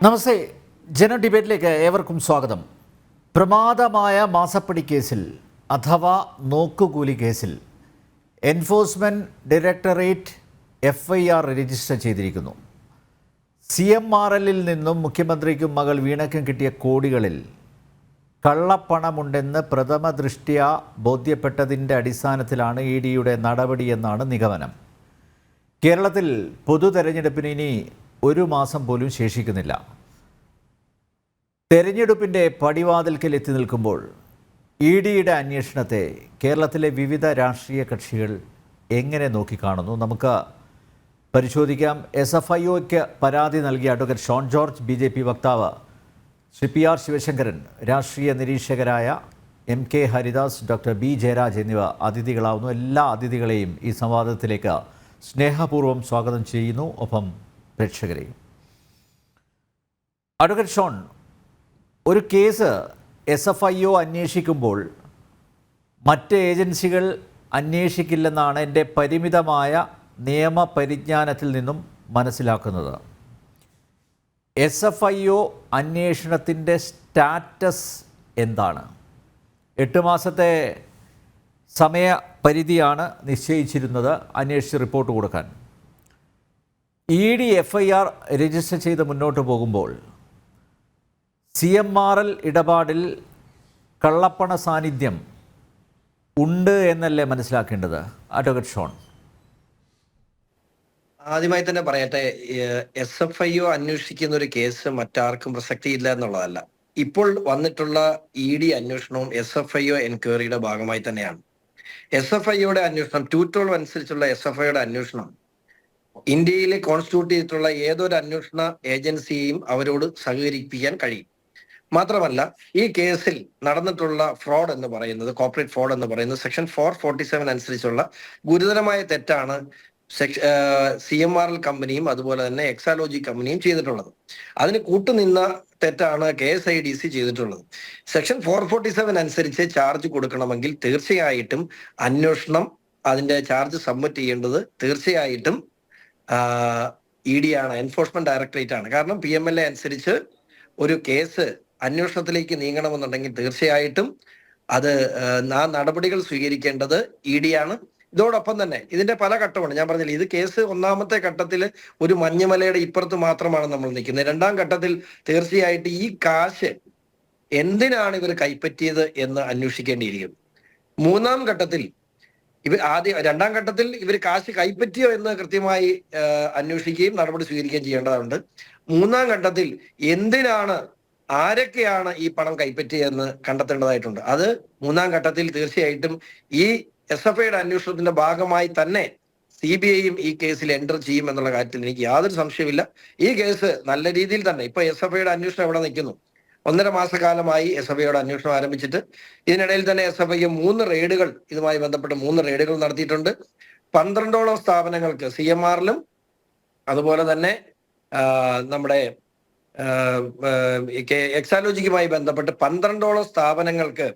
നമസ്തേ. ജന ഡിബേറ്റിലേക്ക് ഏവർക്കും സ്വാഗതം. പ്രമാദമായ മാസപ്പടി കേസിൽ അഥവാ നോക്കുകൂലി കേസിൽ എൻഫോഴ്സ്മെൻറ്റ് ഡയറക്ടറേറ്റ് FIR രജിസ്റ്റർ ചെയ്തിരിക്കുന്നു. CMRL നിന്നും മുഖ്യമന്ത്രിക്കും മകൾ വീണയ്ക്കും കിട്ടിയ കോടികളിൽ കള്ളപ്പണമുണ്ടെന്ന് പ്രഥമ ദൃഷ്ട്യാ ബോധ്യപ്പെട്ടതിൻ്റെ അടിസ്ഥാനത്തിലാണ് EDയുടെ നടപടിയെന്നാണ് നിഗമനം. കേരളത്തിൽ പൊതു തെരഞ്ഞെടുപ്പിന് ഇനി ഒരു മാസം പോലും ശേഷിക്കുന്നില്ല. തെരഞ്ഞെടുപ്പിൻ്റെ പടിവാതിൽക്കൽ എത്തി നിൽക്കുമ്പോൾ EDയുടെ അന്വേഷണത്തെ കേരളത്തിലെ വിവിധ രാഷ്ട്രീയ കക്ഷികൾ എങ്ങനെ നോക്കിക്കാണുന്നു? നമുക്ക് പരിശോധിക്കാം. SFIOയ്ക്ക് പരാതി നൽകിയ അഡ്വക്കേറ്റ് ഷോൺ ജോർജ്, BJP വക്താവ് ശ്രീ PR ശിവശങ്കരൻ, രാഷ്ട്രീയ നിരീക്ഷകരായ MK Haridas, doctor B Jayaraj എന്നിവ അതിഥികളാവുന്നു. എല്ലാ അതിഥികളെയും ഈ സംവാദത്തിലേക്ക് സ്നേഹപൂർവ്വം സ്വാഗതം ചെയ്യുന്നു. ഒപ്പം പ്രേക്ഷകരെയും. അഡ്വക്കേറ്റ് ഷോൺ, ഒരു കേസ് SFIO അന്വേഷിക്കുമ്പോൾ മറ്റ് ഏജൻസികൾ അന്വേഷിക്കില്ലെന്നാണ് എൻ്റെ പരിമിതമായ നിയമപരിജ്ഞാനത്തിൽ നിന്നും മനസ്സിലാക്കുന്നത്. SFIO അന്വേഷണത്തിൻ്റെ സ്റ്റാറ്റസ് എന്താണ്? 8 മാസത്തെ സമയപരിധിയാണ് നിശ്ചയിച്ചിരുന്നത് അന്വേഷിച്ച് റിപ്പോർട്ട് കൊടുക്കാൻ. ED FIR രജിസ്റ്റർ ചെയ്ത് മുന്നോട്ട് പോകുമ്പോൾ CMRL ഇടപാടിൽ കള്ളപ്പണ സാന്നിധ്യം ഉണ്ട് എന്നല്ലേ മനസ്സിലാക്കേണ്ടത്? അഡ്വക്കേറ്റ് ഷോൺ. ആദ്യമായി തന്നെ പറയട്ടെ, SFIO അന്വേഷിക്കുന്ന ഒരു കേസ് മറ്റാർക്കും പ്രസക്തിയില്ല എന്നുള്ളതല്ല. ഇപ്പോൾ വന്നിട്ടുള്ള ED അന്വേഷണവും SFIO എൻക്വയറിയുടെ ഭാഗമായി തന്നെയാണ്. SFIOയുടെ അന്വേഷണം 212 അനുസരിച്ചുള്ള SFIOയുടെ അന്വേഷണം ഇന്ത്യയിൽ കോൺസ്റ്റിറ്റ്യൂട്ട് ചെയ്തിട്ടുള്ള ഏതൊരു അന്വേഷണ ഏജൻസിയെയും അവരോട് സഹകരിപ്പിക്കാൻ കഴിയും. മാത്രമല്ല, ഈ കേസിൽ നടന്നിട്ടുള്ള ഫ്രോഡ് എന്ന് പറയുന്നത്, കോർപ്പറേറ്റ് ഫ്രോഡ് എന്ന് പറയുന്നത് സെക്ഷൻ 447 അനുസരിച്ചുള്ള ഗുരുതരമായ തെറ്റാണ് CMRL കമ്പനിയും അതുപോലെ തന്നെ എക്സാലോജി കമ്പനിയും ചെയ്തിട്ടുള്ളത്. അതിന് കൂട്ടുനിന്ന തെറ്റാണ് KSIDC ചെയ്തിട്ടുള്ളത്. സെക്ഷൻ 447 അനുസരിച്ച് ചാർജ് കൊടുക്കണമെങ്കിൽ തീർച്ചയായിട്ടും അന്വേഷണം, അതിന്റെ ചാർജ് സബ്മിറ്റ് ചെയ്യേണ്ടത് തീർച്ചയായിട്ടും ED ആണ്, എൻഫോഴ്സ്മെന്റ് ഡയറക്ടറേറ്റ് ആണ്. കാരണം PMLA അനുസരിച്ച് ഒരു കേസ് അന്വേഷണത്തിലേക്ക് നീങ്ങണമെന്നുണ്ടെങ്കിൽ തീർച്ചയായിട്ടും അത് ആ നടപടികൾ സ്വീകരിക്കേണ്ടത് ED ആണ്. ഇതോടൊപ്പം തന്നെ ഇതിന്റെ പല ഘട്ടമാണ്. ഞാൻ പറഞ്ഞില്ല, ഇത് കേസ് ഒന്നാമത്തെ ഘട്ടത്തിൽ ഒരു മഞ്ഞുമലയുടെ ഇപ്പുറത്ത് മാത്രമാണ് നമ്മൾ നിൽക്കുന്നത്. രണ്ടാം ഘട്ടത്തിൽ തീർച്ചയായിട്ടും ഈ കാശ് എന്തിനാണ് ഇവർ കൈപ്പറ്റിയത് എന്ന് അന്വേഷിക്കേണ്ടിയിരിക്കുന്നു. മൂന്നാം ഘട്ടത്തിൽ രണ്ടാം ഘട്ടത്തിൽ ഇവർ കാശ് കൈപ്പറ്റിയോ എന്ന് കൃത്യമായി അന്വേഷിക്കുകയും നടപടി സ്വീകരിക്കുകയും ചെയ്യേണ്ടതുണ്ട്. മൂന്നാം ഘട്ടത്തിൽ എന്തിനാണ്, ആരൊക്കെയാണ് ഈ പണം കൈപ്പറ്റിയെന്ന് കണ്ടെത്തേണ്ടതായിട്ടുണ്ട്. അത് മൂന്നാം ഘട്ടത്തിൽ തീർച്ചയായിട്ടും ഈ SFIയുടെ അന്വേഷണത്തിന്റെ ഭാഗമായി തന്നെ CBIയും ഈ കേസിൽ എൻ്റർ ചെയ്യും എന്നുള്ള കാര്യത്തിൽ എനിക്ക് യാതൊരു സംശയമില്ല. ഈ കേസ് നല്ല രീതിയിൽ തന്നെ ഇപ്പൊ SFIയുടെ അന്വേഷണം എവിടെ നിൽക്കുന്നു? 1.5 മാസക്കാലമായി SFIയുടെ അന്വേഷണം ആരംഭിച്ചിട്ട്. ഇതിനിടയിൽ തന്നെ SFI 3 റെയ്ഡുകൾ, ഇതുമായി ബന്ധപ്പെട്ട് 3 റെയ്ഡുകൾ നടത്തിയിട്ടുണ്ട്. 12ഓളം സ്ഥാപനങ്ങൾക്ക്, CMRLും അതുപോലെ തന്നെ നമ്മുടെ എക്സാലോജിക്കുമായി ബന്ധപ്പെട്ട് 12ഓളം സ്ഥാപനങ്ങൾക്ക്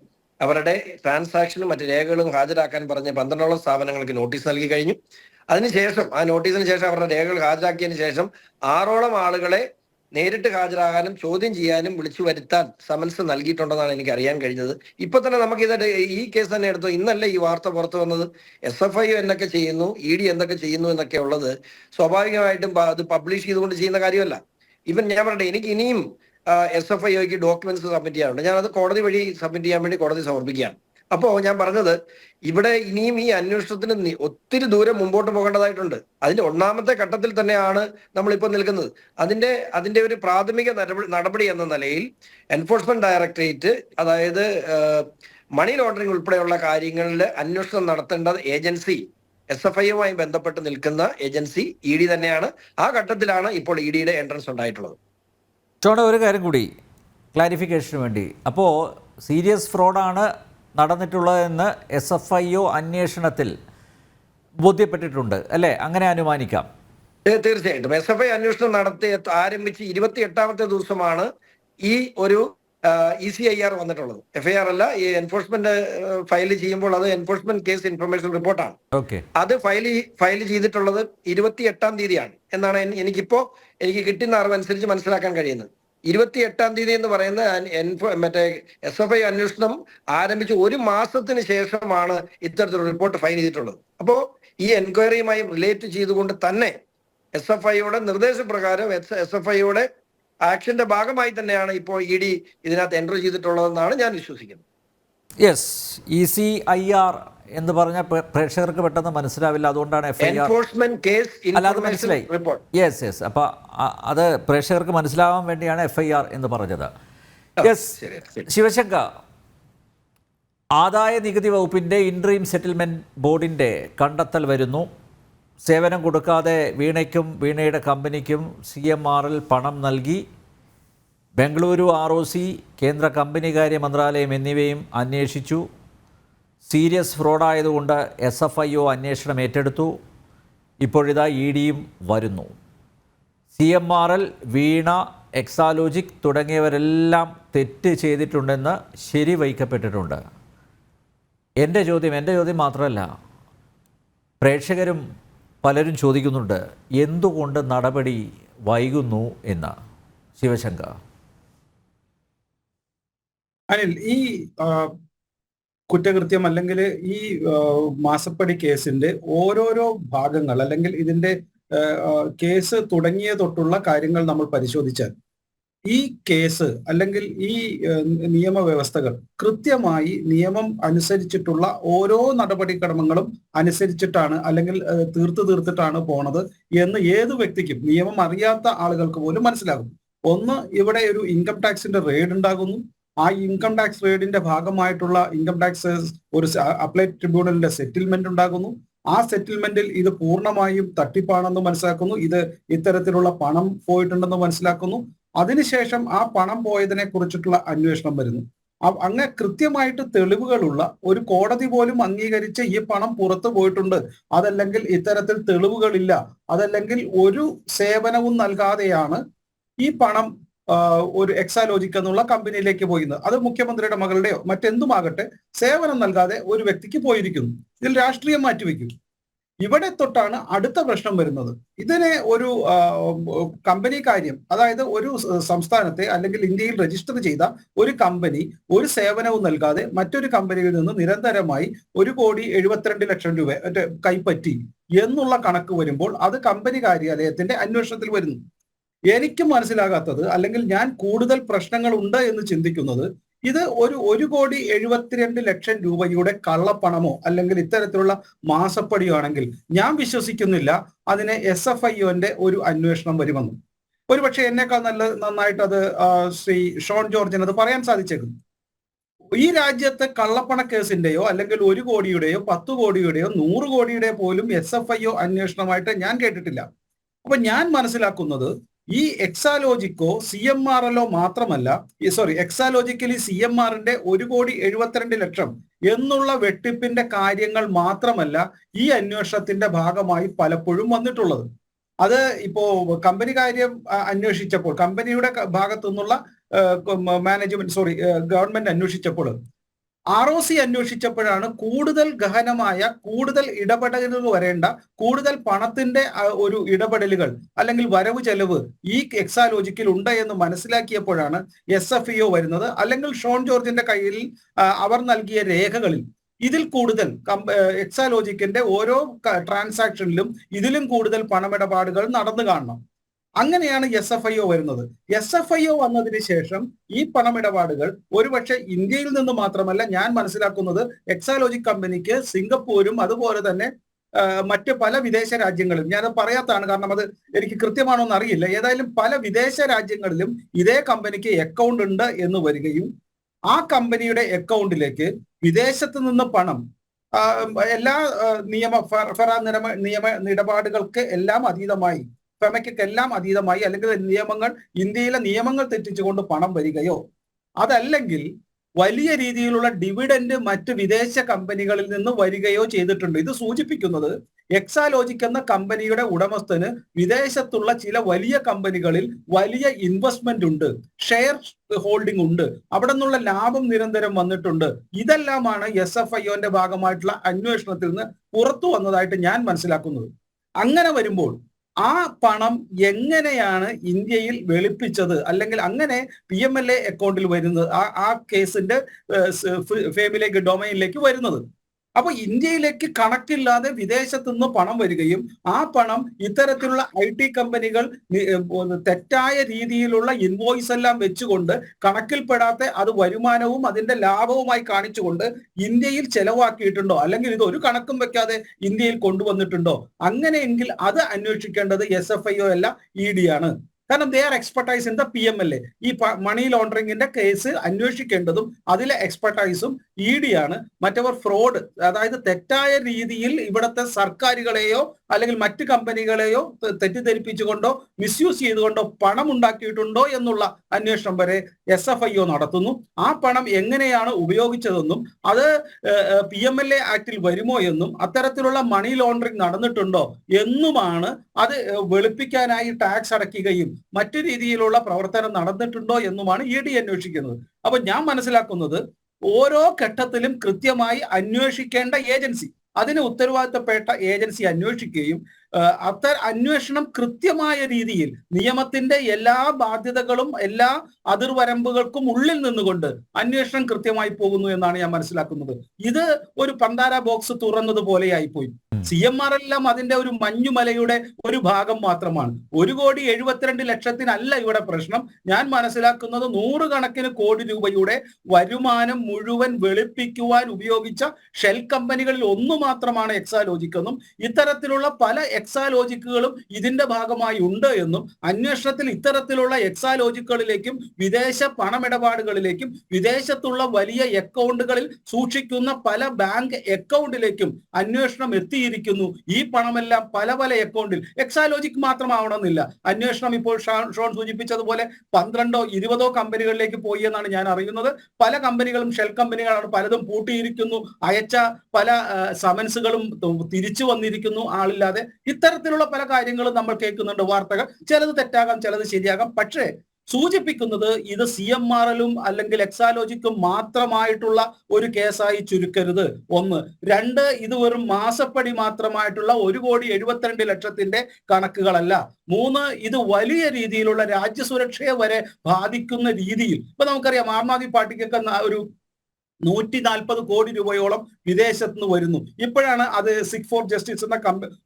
അവരുടെ ട്രാൻസാക്ഷനും മറ്റു രേഖകളും ഹാജരാക്കാൻ പറഞ്ഞ് 12ഓളം സ്ഥാപനങ്ങൾക്ക് നോട്ടീസ് നൽകി കഴിഞ്ഞു. അതിനുശേഷം, ആ നോട്ടീസിന് ശേഷം അവരുടെ രേഖകൾ ഹാജരാക്കിയതിനു ശേഷം 6ഓളം ആളുകളെ നേരിട്ട് ഹാജരാകാനും ചോദ്യം ചെയ്യാനും വിളിച്ചു വരുത്താൻ സമൻസ് നൽകിയിട്ടുണ്ടെന്നാണ് എനിക്ക് അറിയാൻ കഴിഞ്ഞത്. ഇപ്പൊ തന്നെ നമുക്ക് ഈ കേസ് തന്നെ എടുത്തു. ഇന്നല്ലേ ഈ വാർത്ത പുറത്തു വന്നത്? SFIO എന്തൊക്കെ ചെയ്യുന്നു, ED എന്തൊക്കെ ചെയ്യുന്നു എന്നൊക്കെ ഉള്ളത് സ്വാഭാവികമായിട്ടും അത് പബ്ലിഷ് ചെയ്തുകൊണ്ട് ചെയ്യുന്ന കാര്യമല്ല. ഇവൻ ഞാൻ പറയട്ടെ, എനിക്ക് ഇനിയും SFIOയ്ക്ക് ഡോക്യുമെന്റ്സ് സബ്മിറ്റ് ചെയ്യാറുണ്ട്. ഞാനത് കോടതി വഴി സബ്മിറ്റ് ചെയ്യാൻ വേണ്ടി കോടതി സമർപ്പിക്കുകയാണ്. അപ്പോൾ ഞാൻ പറഞ്ഞത്, ഇവിടെ ഇനിയും ഈ അന്വേഷണത്തിന് ഒത്തിരി ദൂരം മുമ്പോട്ട് പോകേണ്ടതായിട്ടുണ്ട്. അതിന്റെ ഒന്നാമത്തെ ഘട്ടത്തിൽ തന്നെയാണ് നമ്മളിപ്പോൾ നിൽക്കുന്നത്. അതിന്റെ ഒരു പ്രാഥമിക നടപടി എന്ന നിലയിൽ എൻഫോഴ്സ്മെന്റ് ഡയറക്ടറേറ്റ്, അതായത് മണി ലോണ്ടറിംഗ് ഉൾപ്പെടെയുള്ള കാര്യങ്ങളിൽ അന്വേഷണം നടത്തേണ്ട ഏജൻസി, SFIയുമായി ബന്ധപ്പെട്ട് നിൽക്കുന്ന ഏജൻസി ED തന്നെയാണ്. ആ ഘട്ടത്തിലാണ് ഇപ്പോൾ EDയുടെ എൻട്രൻസ് ഉണ്ടായിട്ടുള്ളത്. ചോടെ, ഒരു കാര്യം കൂടി ക്ലാരിഫിക്കേഷന് വേണ്ടി. അപ്പോൾ സീരിയസ് ഫ്രോഡാണ് നടന്നിട്ടുള്ളതെന്ന് SFIO അന്വേഷണത്തിൽ ബോധ്യപ്പെട്ടിട്ടുണ്ട് അല്ലേ? അങ്ങനെ അനുമാനിക്കാം. തീർച്ചയായിട്ടും SFI അന്വേഷണം ആരംഭിച്ച് 28ാമത്തെ ദിവസമാണ് ഈ ഒരു ECIR വന്നിട്ടുള്ളത്. FIR അല്ല, ഈ എൻഫോഴ്സ്മെന്റ് ഫയൽ ചെയ്യുമ്പോൾ അത് എൻഫോഴ്സ്മെന്റ് കേസ് ഇൻഫർമേഷൻ റിപ്പോർട്ടാണ്. അത് ഫയൽ ചെയ്തിട്ടുള്ളത് 28ാം തീയതിയാണ് എന്നാണ് എനിക്ക് കിട്ടുന്ന അറിവനുസരിച്ച് മനസ്സിലാക്കാൻ കഴിയുന്നത്. 28 എന്ന് പറയുന്ന മറ്റേ SFI അന്വേഷണം ആരംഭിച്ച് 1 മാസത്തിന് ശേഷമാണ് ഇത്തരത്തിലുള്ള റിപ്പോർട്ട് ഫയൽ ചെയ്തിട്ടുള്ളത്. അപ്പോൾ ഈ എൻക്വയറിയുമായി റിലേറ്റ് ചെയ്തുകൊണ്ട് തന്നെ SFIയുടെ നിർദ്ദേശപ്രകാരം SFIയുടെ ആക്ഷന്റെ ഭാഗമായി തന്നെയാണ് ഇപ്പോൾ ED ഇതിനകത്ത് എൻറ്റർ ചെയ്തിട്ടുള്ളതെന്നാണ് ഞാൻ വിശ്വസിക്കുന്നത്. യെസ്, ECIR എന്ന് പറഞ്ഞാൽ പ്രേക്ഷകർക്ക് പെട്ടെന്ന് മനസ്സിലാവില്ല, അതുകൊണ്ടാണ് FIR. എൻഫോഴ്സ്മെന്റ് കേസ് അല്ലാതെ മനസ്സിലായി. റിപ്പോർട്ട്. യെസ്. അപ്പോൾ അത് പ്രേക്ഷകർക്ക് മനസ്സിലാവാൻ വേണ്ടിയാണ് FIR എന്ന് പറഞ്ഞത്. യെസ്. ശിവശങ്കർ, ആദായ നികുതി വകുപ്പിൻ്റെ ഇൻട്രീം സെറ്റിൽമെൻറ്റ് ബോർഡിൻ്റെ കണ്ടെത്തൽ വരുന്നു. സേവനം കൊടുക്കാതെ വീണയ്ക്കും വീണയുടെ കമ്പനിക്കും CMRL പണം നൽകി. ബംഗളൂരു ROC, കേന്ദ്ര കമ്പനികാര്യ മന്ത്രാലയം എന്നിവയും അന്വേഷിച്ചു. സീരിയസ് ഫ്രോഡായതുകൊണ്ട് SFIO അന്വേഷണം ഏറ്റെടുത്തു. ഇപ്പോഴിതാ EDയും വരുന്നു. CMRL, വീണ, എക്സാലോജിക് തുടങ്ങിയവരെല്ലാം തെറ്റ് ചെയ്തിട്ടുണ്ടെന്ന് ശരിവയ്ക്കപ്പെട്ടിട്ടുണ്ട്. എൻ്റെ ചോദ്യം മാത്രമല്ല, പ്രേക്ഷകരും പലരും ചോദിക്കുന്നുണ്ട്, എന്തുകൊണ്ട് നടപടി വൈകുന്നു എന്ന്. ശിവശങ്കർ. അനിൽ, ഈ കുറ്റകൃത്യം അല്ലെങ്കിൽ ഈ മാസപ്പടി കേസിന്റെ ഓരോരോ ഭാഗങ്ങൾ അല്ലെങ്കിൽ ഇതിന്റെ കേസ് തുടങ്ങിയ തൊട്ടുള്ള കാര്യങ്ങൾ നമ്മൾ പരിശോധിച്ചാൽ ഈ കേസ് അല്ലെങ്കിൽ ഈ നിയമവ്യവസ്ഥകൾ കൃത്യമായി നിയമം അനുസരിച്ചിട്ടുള്ള ഓരോ നടപടിക്രമങ്ങളും അനുസരിച്ചിട്ടാണ് അല്ലെങ്കിൽ തീർത്തിട്ടാണ് പോണത് എന്ന് ഏത് വ്യക്തിക്കും, നിയമം അറിയാത്ത ആളുകൾക്ക് പോലും മനസ്സിലാകും. ഒന്ന്, ഇവിടെ ഒരു ഇൻകം ടാക്സിന്റെ റെയ്ഡ് ഉണ്ടാകുന്നു. ആ ഇൻകം ടാക്സ് റെയ്ഡിന്റെ ഭാഗമായിട്ടുള്ള ഇൻകം ടാക്സ് ഒരു അപ്പലേറ്റ് ട്രിബ്യൂണലിന്റെ സെറ്റിൽമെന്റ് ഉണ്ടാകുന്നു. ആ സെറ്റിൽമെന്റിൽ ഇത് പൂർണ്ണമായും തട്ടിപ്പാണെന്ന് മനസ്സിലാക്കുന്നു. ഇത് ഇത്തരത്തിലുള്ള പണം പോയിട്ടുണ്ടെന്ന് മനസ്സിലാക്കുന്നു. അതിനുശേഷം ആ പണം പോയതിനെ കുറിച്ചിട്ടുള്ള അന്വേഷണം വരുന്നു. അങ്ങനെ കൃത്യമായിട്ട് തെളിവുകളുള്ള ഒരു കോടതി പോലും അംഗീകരിച്ച് ഈ പണം പുറത്തു പോയിട്ടുണ്ട്, അതല്ലെങ്കിൽ ഇത്തരത്തിൽ തെളിവുകളില്ല, അതല്ലെങ്കിൽ ഒരു സേവനവും നൽകാതെയാണ് ഈ പണം ഒരു എക്സാലോജിക് എന്നുള്ള കമ്പനിയിലേക്ക് പോയിരുന്നത്. അത് മുഖ്യമന്ത്രിയുടെ മകളുടെയോ മറ്റെന്തുമാകട്ടെ, സേവനം നൽകാതെ ഒരു വ്യക്തിക്ക് പോയിരിക്കുന്നു. ഇതിൽ രാഷ്ട്രീയം മാറ്റിവെക്കും. ഇവിടെ തൊട്ടാണ് അടുത്ത പ്രശ്നം വരുന്നത്. ഇതിനെ ഒരു കമ്പനി കാര്യം, അതായത് ഒരു സംസ്ഥാനത്തെ അല്ലെങ്കിൽ ഇന്ത്യയിൽ രജിസ്റ്റർ ചെയ്ത ഒരു കമ്പനി ഒരു സേവനവും നൽകാതെ മറ്റൊരു കമ്പനിയിൽ നിന്ന് നിരന്തരമായി 1,72,00,000 രൂപ കൈപ്പറ്റി എന്നുള്ള കണക്ക് വരുമ്പോൾ അത് കമ്പനി കാര്യാലയത്തിന്റെ അന്വേഷണത്തിൽ വരുന്നു. എനിക്ക് മനസ്സിലാകാത്തത്, അല്ലെങ്കിൽ ഞാൻ കൂടുതൽ പ്രശ്നങ്ങൾ ഉണ്ട് എന്ന് ചിന്തിക്കുന്നത്, ഇത് ഒരു 1,72,00,000 രൂപയുടെ കള്ളപ്പണമോ അല്ലെങ്കിൽ ഇത്തരത്തിലുള്ള മാസപ്പടിയോ ആണെങ്കിൽ ഞാൻ വിശ്വസിക്കുന്നില്ല അതിനെ SFIOന്റെ ഒരു അന്വേഷണം വരുമെന്ന്. ഒരുപക്ഷെ എന്നേക്കാൾ നന്നായിട്ട് അത് ശ്രീ ഷോൺ ജോർജിന് അത് പറയാൻ സാധിച്ചേക്കും. ഈ രാജ്യത്തെ കള്ളപ്പണ കേസിന്റെയോ അല്ലെങ്കിൽ 1 കോടിയുടെയോ 10 കോടിയുടെയോ 100 കോടിയുടെ പോലും SFIO അന്വേഷണമായിട്ട് ഞാൻ കേട്ടിട്ടില്ല. അപ്പൊ ഞാൻ മനസ്സിലാക്കുന്നത് ഈ എക്സാലോജിക്കോ CMRLോ മാത്രമല്ല, എക്സാലോജിക്കലി CMRന്റെ 1,72,00,000 എന്നുള്ള വെട്ടിപ്പിന്റെ കാര്യങ്ങൾ മാത്രമല്ല ഈ അന്വേഷണത്തിന്റെ ഭാഗമായി പലപ്പോഴും വന്നിട്ടുള്ളത്. അത് ഇപ്പോ കമ്പനി കാര്യം അന്വേഷിച്ചപ്പോൾ, കമ്പനിയുടെ ഭാഗത്തു നിന്നുള്ള ഗവൺമെന്റ് അന്വേഷിച്ചപ്പോൾ, ROC അന്വേഷിച്ചപ്പോഴാണ് കൂടുതൽ ഗഹനമായ, കൂടുതൽ ഇടപെടലുകൾ വരേണ്ട, കൂടുതൽ പണത്തിന്റെ ഒരു ഇടപെടലുകൾ അല്ലെങ്കിൽ വരവ് ചെലവ് ഈ എക്സാലോജിക്കിൽ ഉണ്ട് എന്ന് മനസ്സിലാക്കിയപ്പോഴാണ് SFIO വരുന്നത്. അല്ലെങ്കിൽ ഷോൺ ജോർജിന്റെ കയ്യിൽ അവർ നൽകിയ രേഖകളിൽ ഇതിൽ കൂടുതൽ എക്സാലോജിക്കിന്റെ ഓരോ ട്രാൻസാക്ഷനിലും ഇതിലും കൂടുതൽ പണമിടപാടുകൾ നടന്നു കാണണം. അങ്ങനെയാണ് SFIO വരുന്നത്. SFIO വന്നതിന് ശേഷം ഈ പണമിടപാടുകൾ ഒരുപക്ഷെ ഇന്ത്യയിൽ നിന്ന് മാത്രമല്ല, ഞാൻ മനസ്സിലാക്കുന്നത് എക്സാലോജിക് കമ്പനിക്ക് സിംഗപ്പൂരും അതുപോലെ തന്നെ മറ്റ് പല വിദേശ രാജ്യങ്ങളിലും, ഞാനത് പറയാത്തതാണ് കാരണം അത് എനിക്ക് കൃത്യമാണോ എന്ന് അറിയില്ല, ഏതായാലും പല വിദേശ രാജ്യങ്ങളിലും ഇതേ കമ്പനിക്ക് അക്കൗണ്ട് ഉണ്ട് എന്ന് വരികയും ആ കമ്പനിയുടെ അക്കൗണ്ടിലേക്ക് വിദേശത്ത് നിന്ന് പണം എല്ലാ നിയമ ഇടപാടുകൾക്ക് എല്ലാം അതീതമായി, ഫെമയ്ക്കെല്ലാം അതീതമായി അല്ലെങ്കിൽ ഇന്ത്യയിലെ നിയമങ്ങൾ തെറ്റിച്ചുകൊണ്ട് പണം വരികയോ അതല്ലെങ്കിൽ വലിയ രീതിയിലുള്ള ഡിവിഡന്റ് മറ്റ് വിദേശ കമ്പനികളിൽ നിന്ന് വരികയോ ചെയ്തിട്ടുണ്ട്. ഇത് സൂചിപ്പിക്കുന്നത് എക്സാലോജിക് എന്ന കമ്പനിയുടെ ഉടമസ്ഥന് വിദേശത്തുള്ള ചില വലിയ കമ്പനികളിൽ വലിയ ഇൻവെസ്റ്റ്മെന്റ് ഉണ്ട്, ഷെയർ ഹോൾഡിംഗ് ഉണ്ട്, അവിടെ നിന്നുള്ള ലാഭം നിരന്തരം വന്നിട്ടുണ്ട്. ഇതെല്ലാമാണ് SFIOന്റെ ഭാഗമായിട്ടുള്ള അന്വേഷണത്തിൽ നിന്ന് പുറത്തു വന്നതായിട്ട് ഞാൻ മനസ്സിലാക്കുന്നത്. അങ്ങനെ വരുമ്പോൾ ആ പണം എങ്ങനെയാണ് ഇന്ത്യയിൽ വെളുപ്പിച്ചത്, അല്ലെങ്കിൽ അങ്ങനെ PMLA അക്കൗണ്ടിൽ വരുന്നത്, ആ കേസിന്റെ ഫേമിലേക്ക്, ഡൊമൈനിലേക്ക് വരുന്നത്. അപ്പൊ ഇന്ത്യയിലേക്ക് കണക്കില്ലാതെ വിദേശത്തു നിന്ന് പണം വരികയും ആ പണം ഇത്തരത്തിലുള്ള IT കമ്പനികൾ തെറ്റായ രീതിയിലുള്ള ഇൻവോയ്സ് എല്ലാം വെച്ചുകൊണ്ട് കണക്കിൽപ്പെടാത്ത അത് വരുമാനവും അതിന്റെ ലാഭവുമായി കാണിച്ചുകൊണ്ട് ഇന്ത്യയിൽ ചെലവാക്കിയിട്ടുണ്ടോ, അല്ലെങ്കിൽ ഇത് ഒരു കണക്കും വെക്കാതെ ഇന്ത്യയിൽ കൊണ്ടുവന്നിട്ടുണ്ടോ? അങ്ങനെയെങ്കിൽ അത് അന്വേഷിക്കേണ്ടത് SFIO അല്ല, ED ആണ്. കാരണം they are expertise in the PMLA. ഈ മണി ലോണ്ടറിംഗിന്റെ കേസ് അന്വേഷിക്കേണ്ടതും അതിലെ എക്സ്പെർട്ടൈസും ED ആണ്. മറ്റവർ ഫ്രോഡ്, അതായത് തെറ്റായ രീതിയിൽ ഇവിടുത്തെ സർക്കാരുകളെയോ അല്ലെങ്കിൽ മറ്റ് കമ്പനികളെയോ തെറ്റിദ്ധരിപ്പിച്ചുകൊണ്ടോ മിസ്യൂസ് ചെയ്തുകൊണ്ടോ പണം ഉണ്ടാക്കിയിട്ടുണ്ടോ എന്നുള്ള അന്വേഷണം വരെ SFIO നടത്തുന്നു. ആ പണം എങ്ങനെയാണ് ഉപയോഗിച്ചതെന്നും അത് PMLA ആക്ടിൽ വരുമോ എന്നും അത്തരത്തിലുള്ള മണി ലോണ്ടറിംഗ് നടന്നിട്ടുണ്ടോ എന്നുമാണ് അത് വെളുപ്പിക്കാനായി ടാക്സ് അടയ്ക്കുകയും മറ്റു രീതിയിലുള്ള പ്രവർത്തനം നടന്നിട്ടുണ്ടോ എന്നുമാണ് ED അന്വേഷിക്കുന്നത്. അപ്പൊ ഞാൻ മനസ്സിലാക്കുന്നത് ഓരോ ഘട്ടത്തിലും കൃത്യമായി അന്വേഷിക്കേണ്ട ഏജൻസി, അതിന് ഉത്തരവാദിത്തപ്പെട്ട ഏജൻസി അന്വേഷിക്കുകയും അന്വേഷണം കൃത്യമായ രീതിയിൽ നിയമത്തിന്റെ എല്ലാ ബാധ്യതകളും എല്ലാ അതിർവരമ്പുകൾക്കും ഉള്ളിൽ നിന്നുകൊണ്ട് അന്വേഷണം കൃത്യമായി പോകുന്നു എന്നാണ് ഞാൻ മനസ്സിലാക്കുന്നത്. ഇത് ഒരു പണ്ടാര ബോക്സ് തുറന്നതുപോലെയായിപ്പോയി. CMR എല്ലാം അതിന്റെ ഒരു മഞ്ഞുമലയുടെ ഒരു ഭാഗം മാത്രമാണ്. 1,72,00,000 ഇവിടെ പ്രശ്നം. ഞാൻ മനസ്സിലാക്കുന്നത് 100 കണക്കിന് കോടി രൂപയുടെ വരുമാനം മുഴുവൻ വെളുപ്പിക്കുവാൻ ഉപയോഗിച്ച ഷെൽ കമ്പനികളിൽ ഒന്ന് മാത്രമാണ് എക്സാലോജിക് എന്നും ഇത്തരത്തിലുള്ള പല എക്സാലോജിക്കുകളും ഇതിന്റെ ഭാഗമായി ഉണ്ട് എന്നും അന്വേഷണത്തിൽ ഇത്തരത്തിലുള്ള എക്സാലോജിക്കുകളിലേക്കും വിദേശ പണമിടപാടുകളിലേക്കും വിദേശത്തുള്ള വലിയ അക്കൗണ്ടുകളിൽ സൂക്ഷിക്കുന്ന പല ബാങ്ക് അക്കൗണ്ടിലേക്കും അന്വേഷണം എത്തിയിരിക്കുന്നു. ഈ പണമെല്ലാം പല പല അക്കൗണ്ടിൽ, എക്സാലോജിക് മാത്രമാവണമെന്നില്ല. അന്വേഷണം ഇപ്പോൾ ഷോൺ സൂചിപ്പിച്ചതുപോലെ 12ഓ 20ഓ കമ്പനികളിലേക്ക് പോയി എന്നാണ് ഞാൻ അറിയുന്നത്. പല കമ്പനികളും ഷെൽ കമ്പനികളാണ്, പലതും പൂട്ടിയിരിക്കുന്നു, അയച്ച പല സമൻസുകളും തിരിച്ചു വന്നിരിക്കുന്നു ആളില്ലാതെ. ഇത്തരത്തിലുള്ള പല കാര്യങ്ങളും നമ്മൾ കേൾക്കുന്നുണ്ട്, വാർത്തകൾ. ചിലത് തെറ്റാകാം, ചിലത് ശരിയാകാം. പക്ഷേ സൂചിപ്പിക്കുന്നത് ഇത് CMRലും അല്ലെങ്കിൽ എക്സാലോജിക്കും മാത്രമായിട്ടുള്ള ഒരു കേസായി ചുരുക്കരുത്. 1. 2, ഇത് വെറും മാസപ്പടി മാത്രമായിട്ടുള്ള 1,72,00,000 കണക്കുകളല്ല. 3, ഇത് വലിയ രീതിയിലുള്ള രാജ്യസുരക്ഷയെ വരെ ബാധിക്കുന്ന രീതിയിൽ, ഇപ്പൊ നമുക്കറിയാം ആം ആദ്മി പാർട്ടിക്കൊക്കെ ഒരു 140 കോടി രൂപയോളം വിദേശത്ത് നിന്ന് വരുന്നു. ഇപ്പോഴാണ് അത് സിക് ഫോർ ജസ്റ്റിസ് എന്ന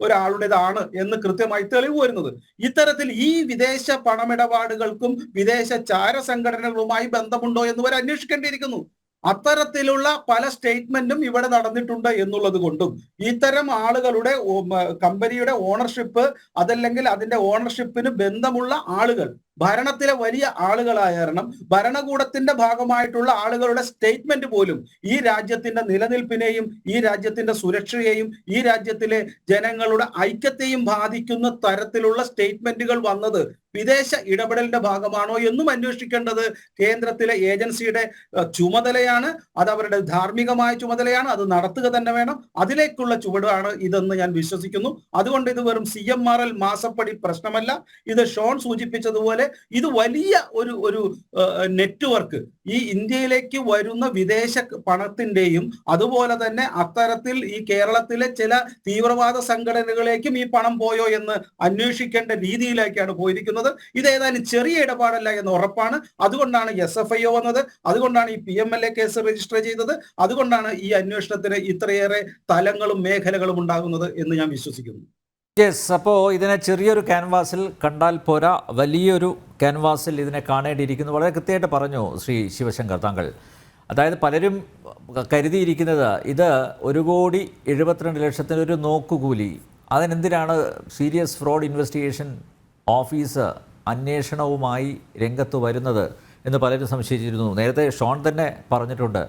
ഒരാളുടേതാണ് എന്ന് കൃത്യമായി തെളിവ് വരുന്നത്. ഇത്തരത്തിൽ ഈ വിദേശ പണമിടപാടുകൾക്കും വിദേശ ചാര സംഘടനകളുമായി ബന്ധമുണ്ടോ എന്ന് വരെ അന്വേഷിക്കേണ്ടിയിരിക്കുന്നു. അത്തരത്തിലുള്ള പല സ്റ്റേറ്റ്മെന്റും ഇവിടെ നടന്നിട്ടുണ്ട് എന്നുള്ളത് കൊണ്ടും ഇത്തരം ആളുകളുടെ കമ്പനിയുടെ ഓണർഷിപ്പ്, അതല്ലെങ്കിൽ അതിന്റെ ഓണർഷിപ്പിന് ബന്ധമുള്ള ആളുകൾ ഭരണത്തിലെ വലിയ ആളുകളായ കാരണം ഭരണകൂടത്തിന്റെ ഭാഗമായിട്ടുള്ള ആളുകളുടെ സ്റ്റേറ്റ്മെന്റ് പോലും ഈ രാജ്യത്തിന്റെ നിലനിൽപ്പിനെയും ഈ രാജ്യത്തിന്റെ സുരക്ഷയെയും ഈ രാജ്യത്തിലെ ജനങ്ങളുടെ ഐക്യത്തെയും ബാധിക്കുന്ന തരത്തിലുള്ള സ്റ്റേറ്റ്മെന്റുകൾ വന്നത് വിദേശ ഇടപെടലിന്റെ ഭാഗമാണോ എന്നും അന്വേഷിക്കേണ്ടത് കേന്ദ്രത്തിലെ ഏജൻസിയുടെ ചുമതലയാണ്. അത് അവരുടെ ധാർമ്മികമായ ചുമതലയാണ്, അത് നടത്തുക തന്നെ വേണം. അതിലേക്കുള്ള ചുവടാണ് ഇതെന്ന് ഞാൻ വിശ്വസിക്കുന്നു. അതുകൊണ്ട് ഇത് വെറും CMRL മാസപ്പടി പ്രശ്നമല്ല. ഇത് ഷോൺ സൂചിപ്പിച്ചതുപോലെ ഇത് വലിയ ഒരു നെറ്റ്വർക്ക്, ഈ ഇന്ത്യയിലേക്ക് വരുന്ന വിദേശ പണത്തിന്റെയും അതുപോലെ തന്നെ അത്തരത്തിൽ ഈ കേരളത്തിലെ ചില തീവ്രവാദ സംഘടനകളിലേക്കും ഈ പണം പോയോ എന്ന് അന്വേഷിക്കേണ്ട രീതിയിലേക്കാണ് പോയിരിക്കുന്നത്. ഇത് ഏതായാലും ചെറിയ ഇടപാടല്ല എന്ന് ഉറപ്പാണ്. അതുകൊണ്ടാണ് SFIO വന്നത്, അതുകൊണ്ടാണ് ഈ PMLA കേസ് രജിസ്റ്റർ ചെയ്തത്, അതുകൊണ്ടാണ് ഈ അന്വേഷണത്തിന് ഇത്രയേറെ തലങ്ങളും മേഖലകളും ഉണ്ടാകുന്നത് എന്ന് ഞാൻ വിശ്വസിക്കുന്നു. യെസ്, അപ്പോൾ ഇതിനെ ചെറിയൊരു ക്യാൻവാസിൽ കണ്ടാൽ പോരാ, വലിയൊരു ക്യാൻവാസിൽ ഇതിനെ കാണേണ്ടിയിരിക്കുന്നു. വളരെ കൃത്യമായിട്ട് പറഞ്ഞു ശ്രീ ശിവശങ്കർ താങ്കൾ. അതായത് പലരും കരുതിയിരിക്കുന്നത് ഇത് 1,72,00,000 ഒരു നോക്കുകൂലി, അതിനെന്തിനാണ് സീരിയസ് ഫ്രോഡ് ഇൻവെസ്റ്റിഗേഷൻ ഓഫീസ് അന്വേഷണവുമായി രംഗത്ത് വരുന്നത് എന്ന് പലരും സംശയിച്ചിരുന്നു. നേരത്തെ ഷോൺ തന്നെ പറഞ്ഞിട്ടുണ്ട്,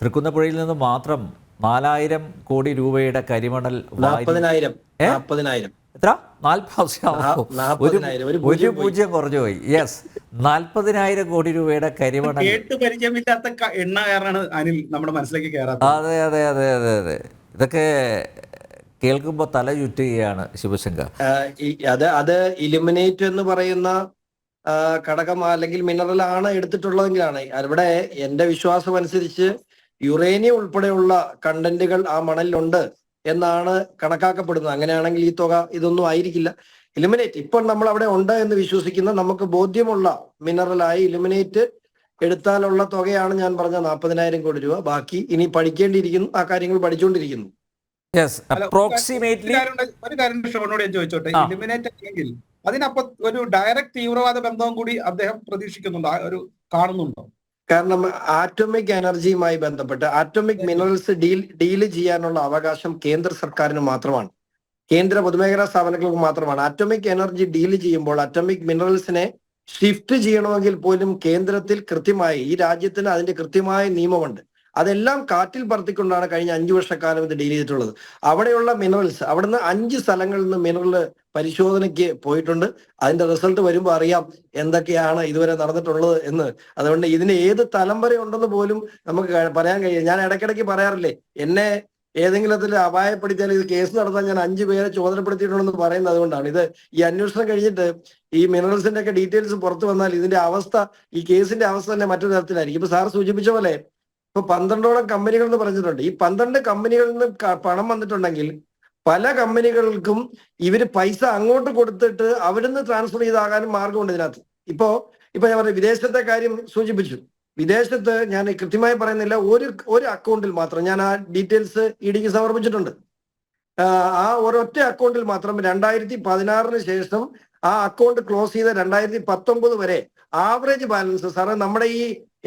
തൃക്കുന്നപ്പുഴയിൽ നിന്ന് മാത്രം 4,000 കോടി രൂപയുടെ കരിമണൽ, 40,000 എത്ര 40 പൂജ്യം കുറഞ്ഞു പോയി. യെസ്, 40,000 കോടി രൂപയുടെ കരിമണൽ. കേട്ട് പരിചയമില്ലാത്ത എണ്ണ കാരണമാണ് അനിൽ നമ്മുടെ മനസ്സിലേക്ക് കയറാത്തത്. അതെ അതെ അതെ അതെ അതെ, ഇതൊക്കെ കേൾക്കുമ്പോൾ തല ചുറ്റുകയാണ് ശിവശങ്കർ. അത് ഇലുമിനേറ്റ് എന്ന് പറയുന്ന ഘടകം അല്ലെങ്കിൽ മിനറൽ ആണ് എടുത്തിട്ടുള്ളതെങ്കിലാണ്. അവിടെ എന്റെ വിശ്വാസം അനുസരിച്ച് യുറേനിയം ഉൾപ്പെടെയുള്ള കണ്ടന്റുകൾ ആ മണലിലുണ്ട് എന്നാണ് കണക്കാക്കപ്പെടുന്നത്. അങ്ങനെയാണെങ്കിൽ ഈ തുക ഇതൊന്നും ആയിരിക്കില്ല. ഇലുമിനേറ്റ് ഇപ്പോൾ നമ്മൾ അവിടെ ഉണ്ട് എന്ന് വിശ്വസിക്കുന്ന നമുക്ക് ബോധ്യമുള്ള മിനറലായി ഇലുമിനേറ്റ് എടുത്താലുള്ള തുകയാണ് ഞാൻ പറഞ്ഞ 40,000 കോടി രൂപ. ബാക്കി ഇനി പഠിക്കേണ്ടിയിരിക്കുന്നു, ആ കാര്യങ്ങൾ പഠിച്ചുകൊണ്ടിരിക്കുന്നു. യെസ്, അല്ല, അപ്രോക്സിമേറ്റ്ലി. ഒരു കാര്യം ഷോണോട് ഞാൻ ചോദിച്ചോട്ടെ, ആ. ഇലിമിനേറ്റ് അല്ലെങ്കിൽ അതിനപ്പം ഒരു ഡയറക്റ്റ് തീവ്രവാദ ബന്ധവും കൂടി അദ്ദേഹം പ്രതീക്ഷിക്കുന്നുണ്ടോ, ഒരു കാണുന്നുണ്ടോ? കാരണം ആറ്റോമിക് എനർജിയുമായി ബന്ധപ്പെട്ട് ആറ്റോമിക് മിനറൽസ് ഡീല് ചെയ്യാനുള്ള അവകാശം കേന്ദ്ര സർക്കാരിന് മാത്രമാണ്, കേന്ദ്ര പൊതുമേഖലാ സ്ഥാപനങ്ങൾക്ക് മാത്രമാണ്. ആറ്റോമിക് എനർജി ഡീല് ചെയ്യുമ്പോൾ ആറ്റോമിക് മിനറൽസിനെ ഷിഫ്റ്റ് ചെയ്യണമെങ്കിൽ പോലും കേന്ദ്രത്തിൽ കൃത്യമായി, ഈ രാജ്യത്തിന് അതിന്റെ കൃത്യമായ നിയമമുണ്ട്. അതെല്ലാം കാറ്റിൽ പറത്തിക്കൊണ്ടാണ് കഴിഞ്ഞ 5 വർഷക്കാലം ഇത് ഡീൽ ചെയ്തിട്ടുള്ളത്. അവിടെയുള്ള മിനറൽസ്, അവിടുന്ന് 5 സ്ഥലങ്ങളിൽ നിന്ന് മിനറൽ പരിശോധനയ്ക്ക് പോയിട്ടുണ്ട്. അതിന്റെ റിസൾട്ട് വരുമ്പോൾ അറിയാം എന്തൊക്കെയാണ് ഇതുവരെ നടന്നിട്ടുള്ളത് എന്ന്. അതുകൊണ്ട് ഇതിന് ഏത് തലം വരെ ഉണ്ടെന്ന് പോലും നമുക്ക് പറയാൻ കഴിയും. ഞാൻ ഇടയ്ക്കിടയ്ക്ക് പറയാറില്ലേ, എന്നെ ഏതെങ്കിലും അതിൽ അപായപ്പെടുത്തിയാൽ ഇത് കേസ് നടത്താൻ ഞാൻ 5 പേരെ ചുമതലപ്പെടുത്തിയിട്ടുണ്ടെന്ന് പറയുന്നത് അതുകൊണ്ടാണ്. ഇത് ഈ അന്വേഷണം കഴിഞ്ഞിട്ട് ഈ മിനറൽസിന്റെ ഒക്കെ ഡീറ്റെയിൽസ് പുറത്തു വന്നാൽ ഇതിന്റെ അവസ്ഥ, ഈ കേസിന്റെ അവസ്ഥ തന്നെ മറ്റൊരു തരത്തിലായിരിക്കും. ഇപ്പൊ സാർ സൂചിപ്പിച്ച പോലെ ഇപ്പൊ 12ഓളം കമ്പനികൾ എന്ന് പറഞ്ഞിട്ടുണ്ട്. ഈ 12 കമ്പനികളിൽ നിന്ന് പണം വന്നിട്ടുണ്ടെങ്കിൽ പല കമ്പനികൾക്കും ഇവര് പൈസ അങ്ങോട്ട് കൊടുത്തിട്ട് അവിടുന്ന് ട്രാൻസ്ഫർ ചെയ്താകാനും മാർഗമുണ്ട് ഇതിനകത്ത്. ഇപ്പൊ ഞാൻ പറഞ്ഞു, വിദേശത്തെ കാര്യം സൂചിപ്പിച്ചു. വിദേശത്ത് ഞാൻ കൃത്യമായി പറയുന്നില്ല, ഒരു അക്കൗണ്ടിൽ മാത്രം ഞാൻ ആ ഡീറ്റെയിൽസ് ഇഡിക്ക് സമർപ്പിച്ചിട്ടുണ്ട്. ആ ഒരൊറ്റ അക്കൗണ്ടിൽ മാത്രം 2016 ശേഷം ആ അക്കൗണ്ട് ക്ലോസ് ചെയ്ത 2019 വരെ ആവറേജ് ബാലൻസ്, സാറേ നമ്മുടെ ഈ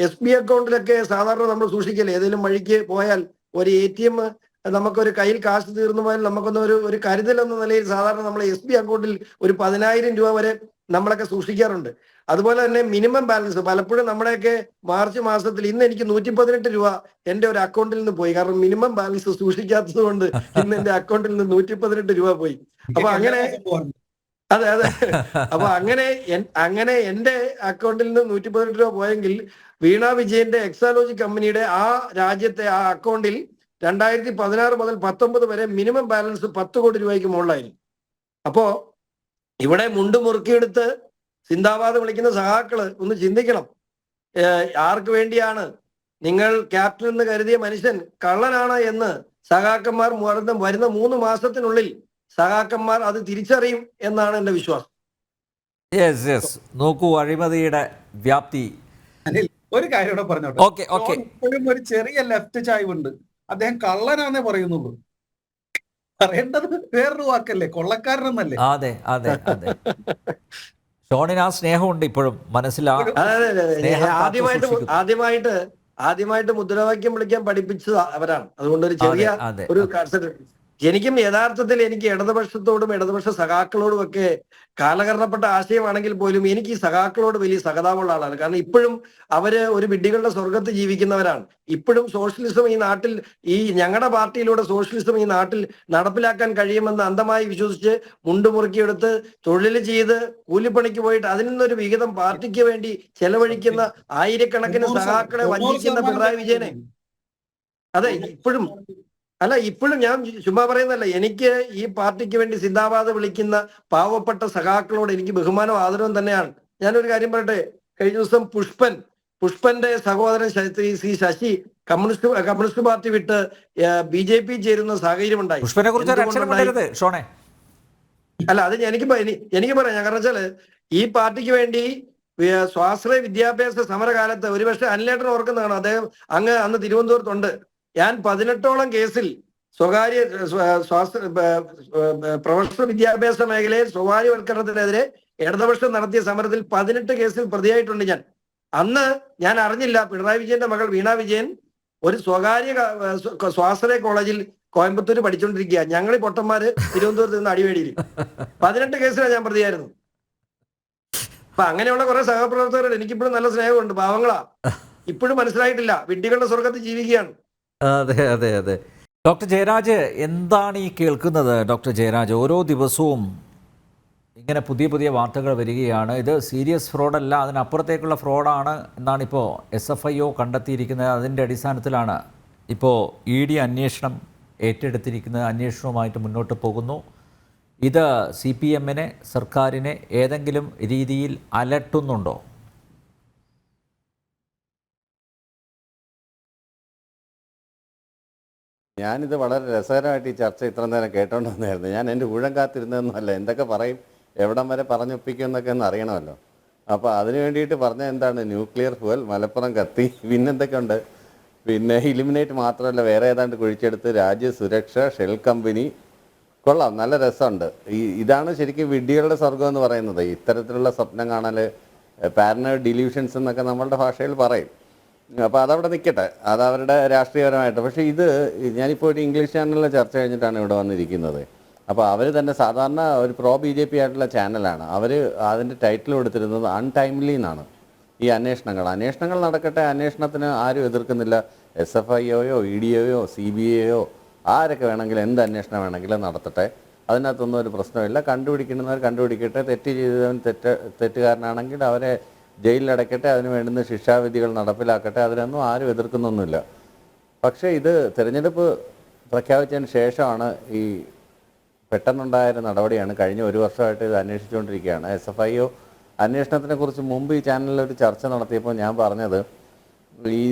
SB അക്കൗണ്ടിലൊക്കെ സാധാരണ നമ്മൾ സൂക്ഷിക്കില്ലേ, ഏതെങ്കിലും വഴിക്ക് പോയാൽ ഒരു ATM നമുക്കൊരു കയ്യിൽ കാശ് തീർന്നു പോയാൽ നമുക്കൊന്ന് ഒരു കരുതൽ എന്ന നിലയിൽ സാധാരണ നമ്മൾ SB അക്കൗണ്ടിൽ ഒരു 10,000 രൂപ വരെ നമ്മളൊക്കെ സൂക്ഷിക്കാറുണ്ട്. അതുപോലെ തന്നെ മിനിമം ബാലൻസ് പലപ്പോഴും നമ്മുടെയൊക്കെ മാർച്ച് മാസത്തിൽ ഇന്ന് എനിക്ക് 118 രൂപ എന്റെ ഒരു അക്കൗണ്ടിൽ നിന്ന് പോയി. കാരണം മിനിമം ബാലൻസ് സൂക്ഷിക്കാത്തത് കൊണ്ട് ഇന്ന് എന്റെ അക്കൗണ്ടിൽ നിന്ന് 118 രൂപ പോയി. അപ്പൊ അങ്ങനെ, അതെ. അപ്പൊ അങ്ങനെ എന്റെ അക്കൗണ്ടിൽ നിന്ന് 118 രൂപ പോയെങ്കിൽ വീണ വിജയന്റെ എക്സാലോജി കമ്പനിയുടെ ആ രാജ്യത്തെ ആ അക്കൗണ്ടിൽ 2016 മുതൽ 19 വരെ മിനിമം ബാലൻസ് 10 കോടി രൂപയ്ക്ക് മുകളിലായിരുന്നു. അപ്പോ ഇവിടെ മുണ്ട് മുറുക്കിയെടുത്ത് സിന്ദാബാദ് വിളിക്കുന്ന സഹാക്കള് ഒന്ന് ചിന്തിക്കണം. ആർക്ക് വേണ്ടിയാണ്? നിങ്ങൾ ക്യാപ്റ്റൻ എന്ന് കരുതിയ മനുഷ്യൻ കള്ളനാണ് എന്ന് സഹാക്കന്മാർ വരുന്ന 3 മാസത്തിനുള്ളിൽ സഹാക്കന്മാർ അത് തിരിച്ചറിയും എന്നാണ് എന്റെ വിശ്വാസം. യെസ്, നോക്കൂ അഴിമതിയുടെ വ്യാപ്തി. അനിൽ, ഒരു കാര്യം കൂടെ പറഞ്ഞോട്ടെ. ഇപ്പോഴും ഒരു ചെറിയ ലെഫ്റ്റ് ചായ്വുണ്ട്. അദ്ദേഹം കള്ളനാന്നേ പറയുന്നുള്ളൂ. പറയേണ്ടത് വേറൊരു വാക്കല്ലേ, കൊള്ളക്കാരനെന്നല്ലേ? അതെ. ഷോണിന് ആ സ്നേഹമുണ്ട് ഇപ്പോഴും മനസ്സിലാവും. ആദ്യമായിട്ട് മുദ്രാവാക്യം വിളിക്കാൻ പഠിപ്പിച്ചത് അവരാണ്. അതുകൊണ്ട് ഒരു ചെറിയ ഒരു എനിക്കും യഥാർത്ഥത്തിൽ എനിക്ക് ഇടതുപക്ഷത്തോടും ഇടതുപക്ഷ സഖാക്കളോടും ഒക്കെ കാലഹരണപ്പെട്ട ആശയമാണെങ്കിൽ പോലും എനിക്ക് ഈ സഖാക്കളോട് വലിയ സഹതാപമുള്ള ആളാണ്. കാരണം ഇപ്പോഴും അവര് ഒരു വിഡ്ഢികളുടെ സ്വർഗത്ത് ജീവിക്കുന്നവരാണ്. ഇപ്പോഴും സോഷ്യലിസം ഈ നാട്ടിൽ, ഈ ഞങ്ങളുടെ പാർട്ടിയിലൂടെ സോഷ്യലിസം ഈ നാട്ടിൽ നടപ്പിലാക്കാൻ കഴിയുമെന്ന് അന്ധമായി വിശ്വസിച്ച് മുണ്ടുമുറുക്കിയെടുത്ത് തൊഴിൽ ചെയ്ത് കൂലിപ്പണിക്ക് പോയിട്ട് അതിൽ നിന്നൊരു വിഹിതം പാർട്ടിക്ക് വേണ്ടി ചെലവഴിക്കുന്ന ആയിരക്കണക്കിന് സഖാക്കളെ വഞ്ചിക്കുന്ന പിണറായി വിജയനെ, അതെ ഇപ്പോഴും ഞാൻ ചുമ്മാ പറയുന്നല്ല, എനിക്ക് ഈ പാർട്ടിക്ക് വേണ്ടി സിന്ദാബാദ് വിളിക്കുന്ന പാവപ്പെട്ട സഖാക്കളോട് എനിക്ക് ബഹുമാനവും ആദരവും തന്നെയാണ്. ഞാനൊരു കാര്യം പറയട്ടെ, കഴിഞ്ഞ ദിവസം പുഷ്പന്റെ സഹോദരൻ ശ്രീ ശശി കമ്മ്യൂണിസ്റ്റ് പാർട്ടി വിട്ട് BJP ചേരുന്ന സാഹചര്യം ഉണ്ടായി. അല്ല, അത് എനിക്ക് പറയാം. കാരണം വെച്ചാല് ഈ പാർട്ടിക്ക് വേണ്ടി സ്വാശ്രയ വിദ്യാഭ്യാസ സമരകാലത്ത് ഒരുപക്ഷെ അനിലേട്ടൻ ഓർക്കുന്നതാണ്, അദ്ദേഹം അന്ന് തിരുവനന്തപുരത്തുണ്ട്. ഞാൻ 18ഓളം കേസിൽ സ്വകാര്യ പ്രൊഫഷണൽ വിദ്യാഭ്യാസ മേഖലയിൽ സ്വകാര്യവൽക്കരണത്തിനെതിരെ ഇടതുപക്ഷം നടത്തിയ സമരത്തിൽ 18 കേസിൽ പ്രതിയായിട്ടുണ്ട് ഞാൻ. അന്ന് ഞാൻ അറിഞ്ഞില്ല പിണറായി വിജയന്റെ മകൾ വീണ വിജയൻ ഒരു സ്വകാര്യ സ്വാശ്രയ കോളേജിൽ കോയമ്പത്തൂർ പഠിച്ചുകൊണ്ടിരിക്കുക. ഞങ്ങൾ ഈ പൊട്ടന്മാര് തിരുവനന്തപുരത്ത് നിന്ന് അടിവേടിയിൽ 18 കേസിലാണ് ഞാൻ പ്രതിയായിരുന്നു. അപ്പൊ അങ്ങനെയുള്ള കുറെ സഹപ്രവർത്തകരോട് എനിക്കിപ്പോഴും നല്ല സ്നേഹമുണ്ട്. പാവങ്ങളാ, ഇപ്പോഴും മനസ്സിലായിട്ടില്ല, വിഡ്ഢികളുടെ സ്വർഗത്തിൽ ജീവിക്കുകയാണ്. അതെ. ഡോക്ടർ ജയരാജ്, എന്താണ് ഈ കേൾക്കുന്നത്? ഡോക്ടർ ജയരാജ്, ഓരോ ദിവസവും ഇങ്ങനെ പുതിയ വാർത്തകൾ വരികയാണ്. ഇത് സീരിയസ് ഫ്രോഡല്ല, അതിനപ്പുറത്തേക്കുള്ള ഫ്രോഡാണ് എന്നാണിപ്പോൾ SFIO കണ്ടെത്തിയിരിക്കുന്നത്. അതിൻ്റെ അടിസ്ഥാനത്തിലാണ് ഇപ്പോൾ ED അന്വേഷണം ഏറ്റെടുത്തിരിക്കുന്നത്. അന്വേഷണവുമായിട്ട് മുന്നോട്ട് പോകുന്നു. ഇത് CPM-നെ, സർക്കാരിനെ ഏതെങ്കിലും രീതിയിൽ അലട്ടുന്നുണ്ടോ? ഞാനിത് വളരെ രസകരമായിട്ട് ഈ ചർച്ച ഇത്ര നേരം കേട്ടോണ്ടെന്നായിരുന്നു. ഞാൻ എൻ്റെ ഊഴം കാത്തിരുന്നതൊന്നുമല്ല, എന്തൊക്കെ പറയും എവിടം വരെ പറഞ്ഞൊപ്പിക്കും എന്നൊക്കെ ഒന്ന് അറിയണമല്ലോ. അപ്പോൾ അതിന് വേണ്ടിയിട്ട് പറഞ്ഞ എന്താണ്, ന്യൂക്ലിയർ ഫ്യുവൽ, മലപ്പുറം കത്തി, പിന്നെന്തൊക്കെ ഉണ്ട്, പിന്നെ ഇലിമിനേറ്റ് മാത്രമല്ല വേറെ ഏതാണ്ട് കുഴിച്ചെടുത്ത്, രാജ്യസുരക്ഷ, ഷെൽ കമ്പനി. കൊള്ളാം, നല്ല രസമുണ്ട്. ഇതാണ് ശരിക്കും വിഡ്ഢികളുടെ സ്വർഗം എന്ന് പറയുന്നത്. ഇത്തരത്തിലുള്ള സ്വപ്നം കാണൽ, പാരനോയിഡ് ഡിലൂഷൻസ് എന്നൊക്കെ നമ്മളുടെ ഭാഷയിൽ പറയും. അപ്പോൾ അതവിടെ നിൽക്കട്ടെ, അതവരുടെ രാഷ്ട്രീയപരമായിട്ട്. പക്ഷേ ഞാനിപ്പോൾ ഒരു ഇംഗ്ലീഷ് ചാനലിലെ ചർച്ച കഴിഞ്ഞിട്ടാണ് ഇവിടെ വന്നിരിക്കുന്നത്. അപ്പോൾ അവർ തന്നെ സാധാരണ ഒരു പ്രോ BJP ആയിട്ടുള്ള ചാനലാണ്. അവർ അതിൻ്റെ ടൈറ്റിൽ കൊടുത്തിരുന്നത് അൺടൈംലി എന്നാണ്. ഈ അന്വേഷണങ്ങൾ നടക്കട്ടെ, അന്വേഷണത്തിന് ആരും എതിർക്കുന്നില്ല. SFIOയോ EDയോ CBIയോ ആരൊക്കെ വേണമെങ്കിലും എന്ത് അന്വേഷണം വേണമെങ്കിലും നടത്തട്ടെ, അതിനകത്തൊന്നും ഒരു പ്രശ്നമില്ല. കണ്ടുപിടിക്കുന്നവർ കണ്ടുപിടിക്കട്ടെ, തെറ്റ് ചെയ്തവൻ തെറ്റുകാരനാണെങ്കിൽ അവരെ ജയിലിലടയ്ക്കട്ടെ, അതിന് വേണ്ടുന്ന ശിക്ഷാവിധികൾ നടപ്പിലാക്കട്ടെ, അതിനൊന്നും ആരും എതിർക്കുന്നൊന്നുമില്ല. പക്ഷേ ഇത് തിരഞ്ഞെടുപ്പ് പ്രഖ്യാപിച്ചതിന് ശേഷമാണ് ഈ പെട്ടെന്നുണ്ടായൊരു നടപടിയാണ്. കഴിഞ്ഞ ഒരു വർഷമായിട്ട് ഇത് അന്വേഷിച്ചുകൊണ്ടിരിക്കുകയാണ്. SFIO അന്വേഷണത്തിനെക്കുറിച്ച് മുമ്പ് ഈ ചാനലിൽ ഒരു ചർച്ച നടത്തിയപ്പോൾ ഞാൻ പറഞ്ഞത് ഈ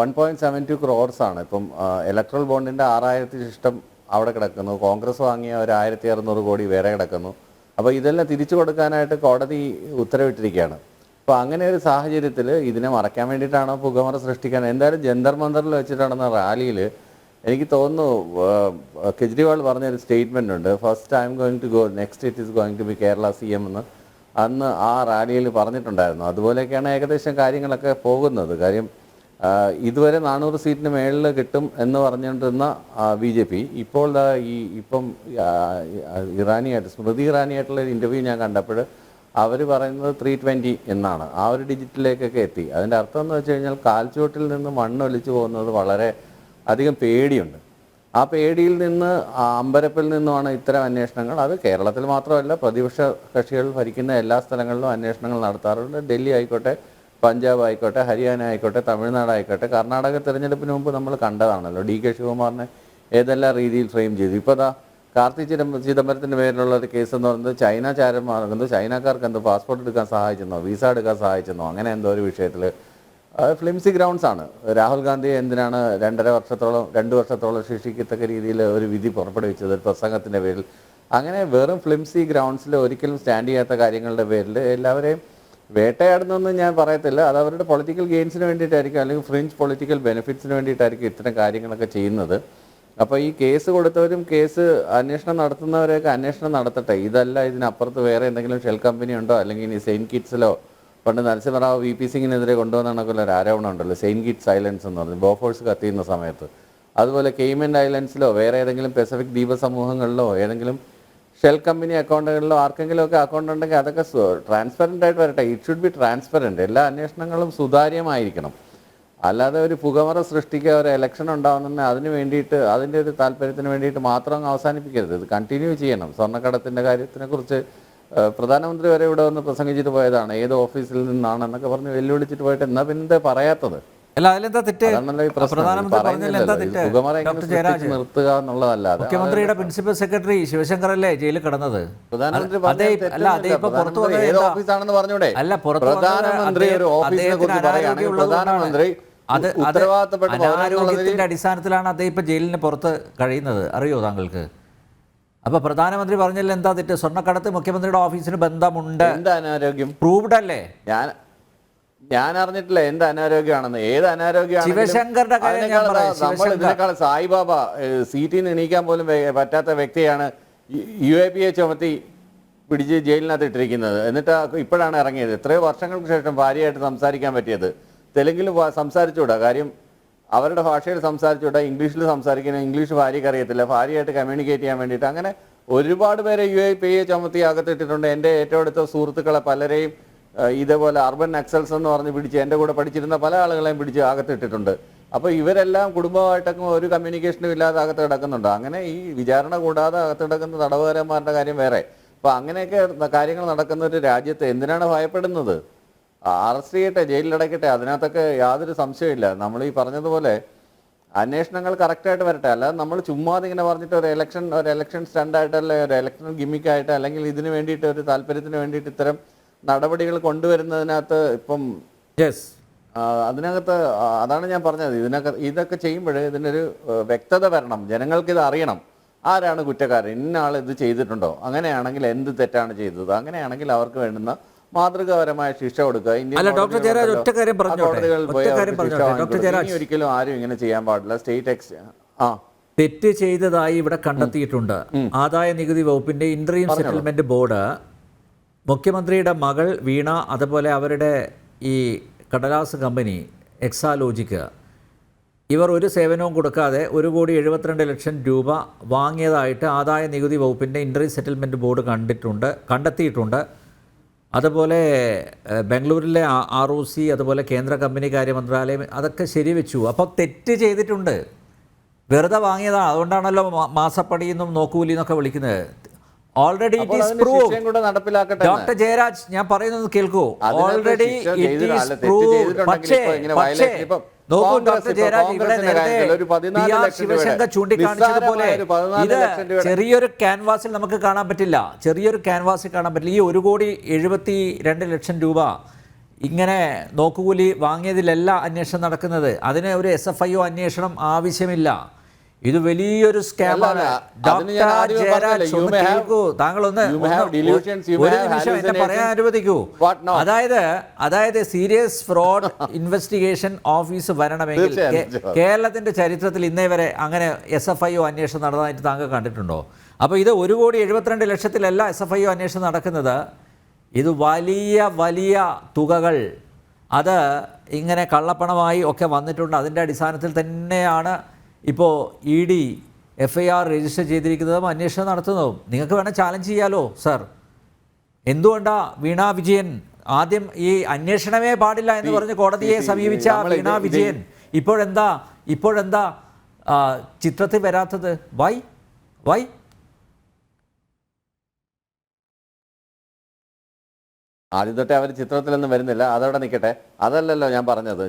1.72 crores ആണ് ഇപ്പം ഇലക്ട്രൽ ബോണ്ടിൻ്റെ 6000 ശിഷ്ടം അവിടെ കിടക്കുന്നു, കോൺഗ്രസ് വാങ്ങിയ ഒരു 1600 കോടി വേറെ കിടക്കുന്നു. അപ്പോൾ ഇതെല്ലാം തിരിച്ചു കൊടുക്കാനായിട്ട് കോടതി ഉത്തരവിട്ടിരിക്കുകയാണ്. അപ്പോൾ അങ്ങനെ ഒരു സാഹചര്യത്തിൽ ഇതിനെ മറയ്ക്കാൻ വേണ്ടിയിട്ടാണോ പുകമറ സൃഷ്ടിക്കാൻ? എന്തായാലും ജന്തർ മന്ദറിൽ വെച്ചിട്ട് നടന്ന റാലിയിൽ എനിക്ക് തോന്നുന്നു കെജ്രിവാൾ പറഞ്ഞൊരു സ്റ്റേറ്റ്മെൻ്റ് ഉണ്ട്, first I'm going to go, next it is going to be Kerala CM എന്ന് അന്ന് ആ റാലിയിൽ പറഞ്ഞിട്ടുണ്ടായിരുന്നു. അതുപോലെയൊക്കെയാണ് ഏകദേശം കാര്യങ്ങളൊക്കെ പോകുന്നത്. കാര്യം ഇതുവരെ 400 സീറ്റിന് മേളിൽ കിട്ടും എന്ന് പറഞ്ഞുകൊണ്ടിരുന്ന BJP ഇപ്പോൾ സ്മൃതി ഇറാനിയായിട്ടുള്ള ഒരു ഇൻ്റർവ്യൂ ഞാൻ കണ്ടപ്പോൾ അവർ പറയുന്നത് 320 എന്നാണ്. ആ ഒരു ഡിജിറ്റിലേക്കൊക്കെ എത്തി. അതിൻ്റെ അർത്ഥം എന്ന് വെച്ച് കഴിഞ്ഞാൽ കാൽച്ചുവട്ടിൽ നിന്ന് മണ്ണൊലിച്ചു പോകുന്നത് വളരെ അധികം പേടിയുണ്ട്. ആ പേടിയിൽ നിന്ന്, അമ്പരപ്പിൽ നിന്നുമാണ് ഇത്തരം അന്വേഷണങ്ങൾ. അത് കേരളത്തിൽ മാത്രമല്ല, പ്രതിപക്ഷ കക്ഷികൾ ഭരിക്കുന്ന എല്ലാ സ്ഥലങ്ങളിലും അന്വേഷണങ്ങൾ നടത്താറുണ്ട്. ഡൽഹി ആയിക്കോട്ടെ, പഞ്ചാബ് ആയിക്കോട്ടെ, ഹരിയാന ആയിക്കോട്ടെ, തമിഴ്നാട് ആയിക്കോട്ടെ. കർണാടക തിരഞ്ഞെടുപ്പിന് മുമ്പ് നമ്മൾ കണ്ടതാണല്ലോ DK ശിവകുമാറിനെ ഏതെല്ലാം രീതിയിൽ ഫ്രെയിം ചെയ്തു. ഇപ്പോൾ കാർത്തി ചിദംബരത്തിൻ്റെ പേരിലുള്ള ഒരു കേസ് എന്ന് പറയുന്നത് ചൈന ചാരന്മാർക്കെന്തോ, ചൈനക്കാർക്ക് എന്തോ പാസ്പോർട്ട് എടുക്കാൻ സഹായിച്ചെന്നോ വിസ എടുക്കാൻ സഹായിച്ചെന്നോ അങ്ങനെ എന്തോ ഒരു വിഷയത്തിൽ ഫ്ലിംസി ഗ്രൗണ്ട്സ് ആണ്. രാഹുൽ ഗാന്ധിയെ എന്തിനാണ് 2 വർഷത്തോളം ശിക്ഷിക്കത്തക്ക രീതിയിൽ ഒരു വിധി പുറപ്പെടുവിച്ചത് ഒരു പ്രസംഗത്തിൻ്റെ പേരിൽ? അങ്ങനെ വെറും ഫ്ലിംസി ഗ്രൗണ്ട്സിൽ ഒരിക്കലും സ്റ്റാൻഡ് ചെയ്യാത്ത കാര്യങ്ങളുടെ പേരിൽ എല്ലാവരെയും വേട്ടയാടുന്നൊന്നും ഞാൻ പറയത്തില്ല. അത് അവരുടെ പൊളിറ്റിക്കൽ ഗെയിൻസിന് വേണ്ടിയിട്ടായിരിക്കും, അല്ലെങ്കിൽ ഫ്രിഞ്ച് പൊളിറ്റിക്കൽ ബെനിഫിറ്റ്സിന് വേണ്ടിയിട്ടായിരിക്കും ഇത്തരം കാര്യങ്ങളൊക്കെ ചെയ്യുന്നത്. അപ്പോൾ ഈ കേസ് കൊടുത്തവരും കേസ് അന്വേഷണം നടത്തുന്നവരെയൊക്കെ അന്വേഷണം നടത്തട്ടെ. ഇതല്ല, ഇതിനപ്പുറത്ത് വേറെ എന്തെങ്കിലും ഷെൽ കമ്പനി ഉണ്ടോ, അല്ലെങ്കിൽ ഇനി സെയിൻറ്റ് കിറ്റ്സിലോ പണ്ട് നരസിംഹറാവ് VP സിംഗിനെതിരെ കൊണ്ടുവന്നണക്കുള്ള ഒരു ആരോപണം ഉണ്ടല്ലോ, സെയിൻറ്റ് കിറ്റ്സ് ഐലൻഡ്സ് എന്ന് പറഞ്ഞു, ബോഫോഴ്സ് കത്തിയുന്ന സമയത്ത്. അതുപോലെ കെയ്മൻ ഐലൻഡ്സിലോ വേറെ ഏതെങ്കിലും പസഫിക് ദ്വീപ സമൂഹങ്ങളിലോ ഏതെങ്കിലും ഷെൽ കമ്പനി അക്കൗണ്ടുകളിലോ ആർക്കെങ്കിലും ഒക്കെ അക്കൗണ്ട് ഉണ്ടെങ്കിൽ അതൊക്കെ ട്രാൻസ്പെറൻ്റ് ആയിട്ട് വരട്ടെ. It should be transparent. എല്ലാ അന്വേഷണങ്ങളും സുതാര്യമായിരിക്കണം. അല്ലാതെ ഒരു പുകമറ സൃഷ്ടിക്കുക, ഒരു ഇലക്ഷൻ ഉണ്ടാകുന്ന അതിന് വേണ്ടിയിട്ട്, അതിൻ്റെ ഒരു താല്പര്യത്തിന് വേണ്ടിയിട്ട് മാത്രം അവസാനിപ്പിക്കരുത്. ഇത് കണ്ടിന്യൂ ചെയ്യണം. സ്വർണ്ണക്കടത്തിൻ്റെ കാര്യത്തിനെക്കുറിച്ച് പ്രധാനമന്ത്രി വരെ ഇവിടെ വന്ന് പ്രസംഗിച്ചിട്ട് പോയതാണ്, ഏത് ഓഫീസിൽ നിന്നാണെന്നൊക്കെ പറഞ്ഞ് വെല്ലുവിളിച്ചിട്ട് പോയിട്ട് എന്നാ പിന്നെ പറയാത്തത്? അല്ല, അതിലെന്താ തെറ്റ്? നിർത്തുക എന്നുള്ളതല്ലാതെ മുഖ്യമന്ത്രിയുടെ പ്രിൻസിപ്പൽ സെക്രട്ടറി ശിവശങ്കർ അല്ലേ ജയിലിൽ കിടന്നത്? പ്രധാനമന്ത്രി ഓഫീസാണെന്ന് പറഞ്ഞൂടെ? അല്ല, പ്രധാനമന്ത്രി ഒരു ഓഫീസിനെ കുറിച്ച് പറയുകയാണെങ്കിൽ പ്രധാനമന്ത്രി അനാരോഗ്യത്തിന്റെ അടിസ്ഥാനത്തിലാണ് അദ്ദേഹം ഇപ്പൊ ജയിലിന് പുറത്ത് കഴിയുന്നത്. അറിയോ താങ്കൾക്ക്? അപ്പൊ പ്രധാനമന്ത്രി പറഞ്ഞല്ലോ, എന്താ തെറ്റ്? സ്വർണ്ണക്കടത്ത് മുഖ്യമന്ത്രിയുടെ ഓഫീസിന് ബന്ധമുണ്ട്. എന്താ അനാരോഗ്യം? പ്രൂവ്ഡ് അല്ലേ? ഞാൻ അറിഞ്ഞിട്ടില്ല എന്ത് അനാരോഗ്യമാണെന്ന്. ഏത് അനാരോഗ്യമാണ്? ശിവശങ്കറുടെ നമ്മൾ ഇതിനേക്കാൾ സായിബാബ സീറ്റിൽ നിന്ന് എണീക്കാൻ പോലും പറ്റാത്ത വ്യക്തിയാണ് UAPA ചുമത്തി പിടിച്ച് ജയിലിനകത്ത് ഇട്ടിരിക്കുന്നത്. എന്നിട്ട് ഇപ്പോഴാണ് ഇറങ്ങിയത്. എത്രയോ വർഷങ്ങൾക്ക് ശേഷം ഭാര്യയായിട്ട് സംസാരിക്കാൻ പറ്റിയത്. തെലുങ്കിൽ സംസാരിച്ചുകൂടാ, കാര്യം അവരുടെ ഭാഷയിൽ സംസാരിച്ചുകൂടാ, ഇംഗ്ലീഷിൽ സംസാരിക്കണം, ഇംഗ്ലീഷ് ഭാര്യയ്ക്ക് അറിയത്തില്ല, ഭാര്യയായിട്ട് കമ്മ്യൂണിക്കേറ്റ് ചെയ്യാൻ വേണ്ടിയിട്ട്. അങ്ങനെ ഒരുപാട് പേരെ UAPA ചുമത്തി അകത്തിട്ടിട്ടുണ്ട്. എൻ്റെ ഏറ്റവും അടുത്ത സുഹൃത്തുക്കളെ പലരെയും ഇതേപോലെ അർബൻ നക്സൽസ് എന്ന് പറഞ്ഞ് പിടിച്ച്, എൻ്റെ കൂടെ പഠിച്ചിരുന്ന പല ആളുകളെയും പിടിച്ച് അകത്തിട്ടിട്ടുണ്ട്. അപ്പോൾ ഇവരെല്ലാം കുടുംബമായിട്ടൊക്കെ ഒരു കമ്മ്യൂണിക്കേഷനും ഇല്ലാതെ അകത്ത് കിടക്കുന്നുണ്ട്. അങ്ങനെ ഈ വിചാരണ കൂടാതെ അകത്ത് കിടക്കുന്ന തടവുകാരന്മാരുടെ കാര്യം വേറെ. അപ്പോൾ അങ്ങനെയൊക്കെ കാര്യങ്ങൾ നടക്കുന്ന ഒരു രാജ്യത്ത് എന്തിനാണ് ഭയപ്പെടുന്നത്? അറസ്റ്റ് ചെയ്യട്ടെ, ജയിലിലടയ്ക്കട്ടെ, അതിനകത്തൊക്കെ യാതൊരു സംശയമില്ല. നമ്മൾ ഈ പറഞ്ഞതുപോലെ അന്വേഷണങ്ങൾ കറക്റ്റായിട്ട് വരട്ടെ. അല്ലാതെ നമ്മൾ ചുമ്മാതെ ഇങ്ങനെ പറഞ്ഞിട്ട് ഒരു ഇലക്ഷൻ സ്റ്റണ്ടായിട്ടല്ല, ഒരു ഇലക്ഷൻ ഗിമ്മിക്കായിട്ട്, അല്ലെങ്കിൽ ഇതിന് വേണ്ടിയിട്ട് ഒരു താല്പര്യത്തിന് വേണ്ടിയിട്ട് ഇത്തരം നടപടികൾ കൊണ്ടുവരുന്നതിനകത്ത് ഇപ്പം അതിനകത്ത് അതാണ് ഞാൻ പറഞ്ഞത്. ഇതൊക്കെ ചെയ്യുമ്പോൾ ഇതിനൊരു വ്യക്തത വരണം, ജനങ്ങൾക്ക് ഇത് അറിയണം. ആരാണ് കുറ്റക്കാരൻ, ഇന്ന ആൾ ഇത് ചെയ്തിട്ടുണ്ടോ, അങ്ങനെയാണെങ്കിൽ എന്ത് തെറ്റാണ് ചെയ്തത്, അങ്ങനെയാണെങ്കിൽ അവർക്ക് വേണ്ടുന്ന മാതൃകാപരമായ ശിക്ഷ കൊടുക്കുക. അല്ല ഡോക്ടർ ജയരാജ് ഒറ്റ കാര്യം കോടതികളിൽ പോയി അവർക്ക് ശിക്ഷ ഡോക്ടർ വാങ്ങിക്കൊടുക്കുക. ജയരാജ്, ഇനി ഒരിക്കലും ആരും ഇങ്ങനെ ചെയ്യാൻ പാടില്ല. തെറ്റ് ചെയ്തതായി ഇവിടെ കണ്ടെത്തിയിട്ടുണ്ട്. ആദായ നികുതി വകുപ്പിന്റെ ഇൻട്രീം സെറ്റിൽമെന്റ് ബോർഡ് മുഖ്യമന്ത്രിയുടെ മകൾ വീണ, അതുപോലെ അവരുടെ ഈ കടലാസ് കമ്പനി എക്സാലോജിക്ക്, ഇവർ ഒരു സേവനവും കൊടുക്കാതെ 1,72,00,000 രൂപ വാങ്ങിയതായിട്ട് ആദായ നികുതി വകുപ്പിൻ്റെ ഇൻട്രീം സെറ്റിൽമെൻറ്റ് ബോർഡ് കണ്ടെത്തിയിട്ടുണ്ട്. അതുപോലെ ബാംഗ്ലൂരിലെ ROC, അതുപോലെ കേന്ദ്ര കമ്പനി കാര്യ മന്ത്രാലയം അതൊക്കെ ശരിവെച്ചു. അപ്പോൾ തെറ്റ് ചെയ്തിട്ടുണ്ട്, വെറുതെ വാങ്ങിയതാണ്. അതുകൊണ്ടാണല്ലോ മാസപ്പടി എന്നും നോക്കൂലി എന്നൊക്കെ വിളിക്കുന്നത്. Already it is proved. Doctor Jayaraj, ഞാൻ പറയുന്നത് കേൾക്കൂ. Already it is proved. പക്ഷേ നോക്കൂ ഡോക്ടർ ജയരാജ്, ഇവിടെ നേരത്തെ ശിവശങ്കർ ചൂണ്ടിക്കാണിച്ചതുപോലെ ഇത് ചെറിയൊരു ക്യാൻവാസിൽ നമുക്ക് കാണാൻ പറ്റില്ല. ഈ 1,72,00,000 രൂപ ഇങ്ങനെ നോക്കുകൂലി വാങ്ങിയതിലല്ല അന്വേഷണം നടക്കുന്നത്. അതിന് ഒരു SFIO അന്വേഷണം ആവശ്യമില്ല. ഇത് വലിയൊരു സ്കാമാണ്. ഡോക്ടർ ജയരാജ് ഒന്ന് കേൾക്കൂ, താങ്കളൊന്ന് ഒരു നിമിഷം എന്നെ പറയാൻ അനുവദിക്കൂ. അതായത് സീരിയസ് ഫ്രോഡ് ഇൻവെസ്റ്റിഗേഷൻ ഓഫീസ് വരണമെങ്കിൽ കേരളത്തിന്റെ ചരിത്രത്തിൽ ഇന്നേ വരെ അങ്ങനെ SFIO അന്വേഷണം നടന്നതായിട്ട് താങ്കൾ കണ്ടിട്ടുണ്ടോ? അപ്പോൾ ഇത് 1,72,00,000 SFIO അന്വേഷണം നടക്കുന്നത്. ഇത് വലിയ വലിയ തുകകൾ അത് ഇങ്ങനെ കള്ളപ്പണമായി ഒക്കെ വന്നിട്ടുണ്ട്. അതിൻ്റെ അടിസ്ഥാനത്തിൽ തന്നെയാണ് ഇപ്പോൾ ED FIR രജിസ്റ്റർ ചെയ്തിരിക്കുന്നതും അന്വേഷണം നടത്തുന്നതും. നിങ്ങൾക്ക് വേണേൽ ചാലഞ്ച് ചെയ്യാലോ സർ. എന്തുകൊണ്ടാണ് വീണ വിജയൻ ആദ്യം ഈ അന്വേഷണമേ പാടില്ല എന്ന് പറഞ്ഞ് കോടതിയെ സമീപിച്ച വീണ വിജയൻ ഇപ്പോഴെന്താ ചിത്രത്തിൽ വരാത്തത്? വൈ ആദ്യം തൊട്ടേ അവർ ചിത്രത്തിലൊന്നും വരുന്നില്ല, അതവിടെ നിൽക്കട്ടെ. അതല്ലല്ലോ ഞാൻ പറഞ്ഞത്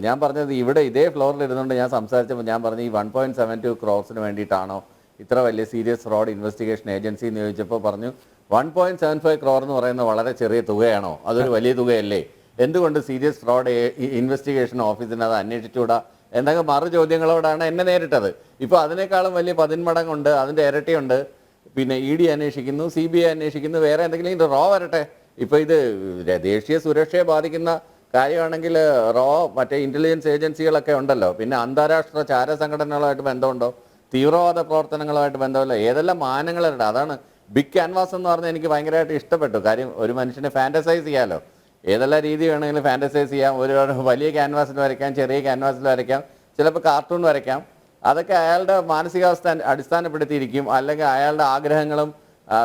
ഇവിടെ ഇതേ ഫ്ലോറിൽ ഇരുന്നുകൊണ്ട് ഞാൻ സംസാരിച്ചപ്പോൾ ഞാൻ പറഞ്ഞു ഈ 1.72 crores വേണ്ടിയിട്ടാണോ ഇത്ര വലിയ സീരിയസ് ഫ്രോഡ് ഇൻവെസ്റ്റിഗേഷൻ ഏജൻസി എന്ന് ചോദിച്ചപ്പോൾ പറഞ്ഞു 1.75 crore എന്ന് പറയുന്നത് വളരെ ചെറിയ തുകയാണോ, അതൊരു വലിയ തുകയല്ലേ, എന്തുകൊണ്ട് സീരിയസ് ഫ്രോഡ് ഇൻവെസ്റ്റിഗേഷൻ ഓഫീസിന് അത് അന്വേഷിച്ചുകൂടാ എന്നൊക്കെ മറു ചോദ്യങ്ങളോടാണ് എന്നെ നേരിട്ടത്. ഇപ്പോൾ അതിനേക്കാളും വലിയ 10 മടങ്ങുണ്ട്, അതിൻ്റെ ഇരട്ടിയുണ്ട്. പിന്നെ ED അന്വേഷിക്കുന്നു, CBI അന്വേഷിക്കുന്നു, വേറെ എന്തെങ്കിലും റോ വരട്ടെ. ഇപ്പോൾ ഇത് ദേശീയ സുരക്ഷയെ ബാധിക്കുന്ന കാര്യമാണെങ്കിൽ മറ്റേ ഇൻ്റലിജൻസ് ഏജൻസികളൊക്കെ ഉണ്ടല്ലോ. പിന്നെ അന്താരാഷ്ട്ര ചാര സംഘടനകളുമായിട്ട് ബന്ധമുണ്ടോ, തീവ്രവാദ പ്രവർത്തനങ്ങളുമായിട്ട് ബന്ധമല്ല, ഏതെല്ലാം മാനങ്ങളുണ്ട്. അതാണ് ബിഗ് ക്യാൻവാസ് എന്ന് പറഞ്ഞാൽ എനിക്ക് ഭയങ്കരമായിട്ട് ഇഷ്ടപ്പെട്ടു. കാര്യം ഒരു മനുഷ്യനെ ഫാൻറ്റസൈസ് ചെയ്യാമല്ലോ, ഏതെല്ലാം രീതി വേണമെങ്കിലും ഫാൻറ്റസൈസ് ചെയ്യാം. ഒരു വലിയ ക്യാൻവാസിൽ വരയ്ക്കാം, ചെറിയ ക്യാൻവാസിൽ വരയ്ക്കാം, ചിലപ്പോൾ കാർട്ടൂൺ വരയ്ക്കാം. അതൊക്കെ അയാളുടെ മാനസികാവസ്ഥ അടിസ്ഥാനപ്പെടുത്തിയിരിക്കും, അല്ലെങ്കിൽ അയാളുടെ ആഗ്രഹങ്ങളും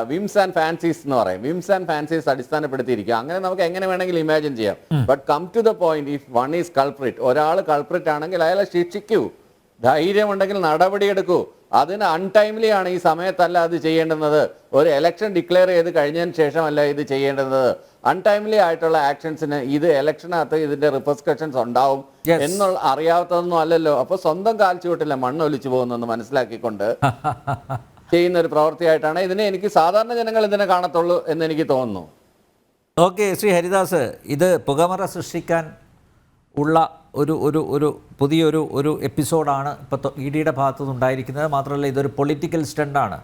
വിംസ് ആൻഡ് ഫാൻസീസ് എന്ന് പറയും, വിംസ് ആൻഡ് ഫാൻസീസ് അടിസ്ഥാനപ്പെടുത്തിയിരിക്കും. അങ്ങനെ നമുക്ക് എങ്ങനെ വേണമെങ്കിലും ഇമാജിൻ ചെയ്യാം. But come to the point, if one is culprit, ഒരാൾ കൾപ്രിറ്റ് ആണെങ്കിൽ അയാളെ ശിക്ഷിക്കൂ, ധൈര്യമുണ്ടെങ്കിൽ നടപടിയെടുക്കൂ. അതിന് അൺടൈംലി ആണ്, ഈ സമയത്തല്ല അത് ചെയ്യേണ്ടുന്നത്. ഒരു ഇലക്ഷൻ ഡിക്ലെയർ ചെയ്ത് കഴിഞ്ഞതിന് ശേഷമല്ല ഇത് ചെയ്യേണ്ടുന്നത്. അൺടൈംലി ആയിട്ടുള്ള ആക്ഷൻസിന് ഇത് ഇലക്ഷനകത്ത് ഇതിന്റെ റിപ്പർസ്കഷൻസ് ഉണ്ടാവും എന്നുള്ള അറിയാത്തതൊന്നും അല്ലല്ലോ. അപ്പൊ സ്വന്തം കാൽച്ചുവട്ടില്ല മണ്ണൊലിച്ചു പോകുന്നെന്ന് മനസ്സിലാക്കിക്കൊണ്ട് ചെയ്യുന്ന ഒരു പ്രവൃത്തിയായിട്ടാണ് ഇതിനെ എനിക്ക് സാധാരണ ജനങ്ങൾ ഇതിനെ കാണത്തുള്ളൂ എന്ന് എനിക്ക് തോന്നുന്നു. ഓക്കെ ശ്രീ ഹരിദാസ്, ഇത് പുകമറ സൃഷ്ടിക്കാൻ ഉള്ള ഒരു പുതിയൊരു എപ്പിസോഡാണ് ഇപ്പോൾ EDയുടെ ഭാഗത്തുനിന്ന് ഉണ്ടായിരിക്കുന്നത്. മാത്രമല്ല ഇതൊരു പൊളിറ്റിക്കൽ സ്റ്റണ്ടാണ്.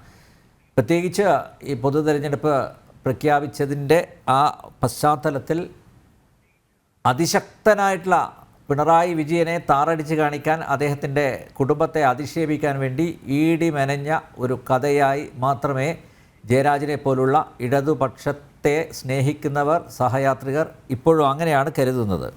പ്രത്യേകിച്ച് ഈ പൊതു തെരഞ്ഞെടുപ്പ് പ്രഖ്യാപിച്ചതിൻ്റെ ആ പശ്ചാത്തലത്തിൽ അതിശക്തനായിട്ടുള്ള പിണറായി വിജയനെ താറടിച്ച് കാണിക്കാൻ, അദ്ദേഹത്തിൻ്റെ കുടുംബത്തെ അധിക്ഷേപിക്കാൻ വേണ്ടി ED മെനഞ്ഞ ഒരു കഥയായി മാത്രമേ ജയരാജനെ പോലുള്ള ഇടതുപക്ഷത്തെ സ്നേഹിക്കുന്നവർ, സഹയാത്രികർ ഇപ്പോഴും അങ്ങനെയാണ് കരുതുന്നത്.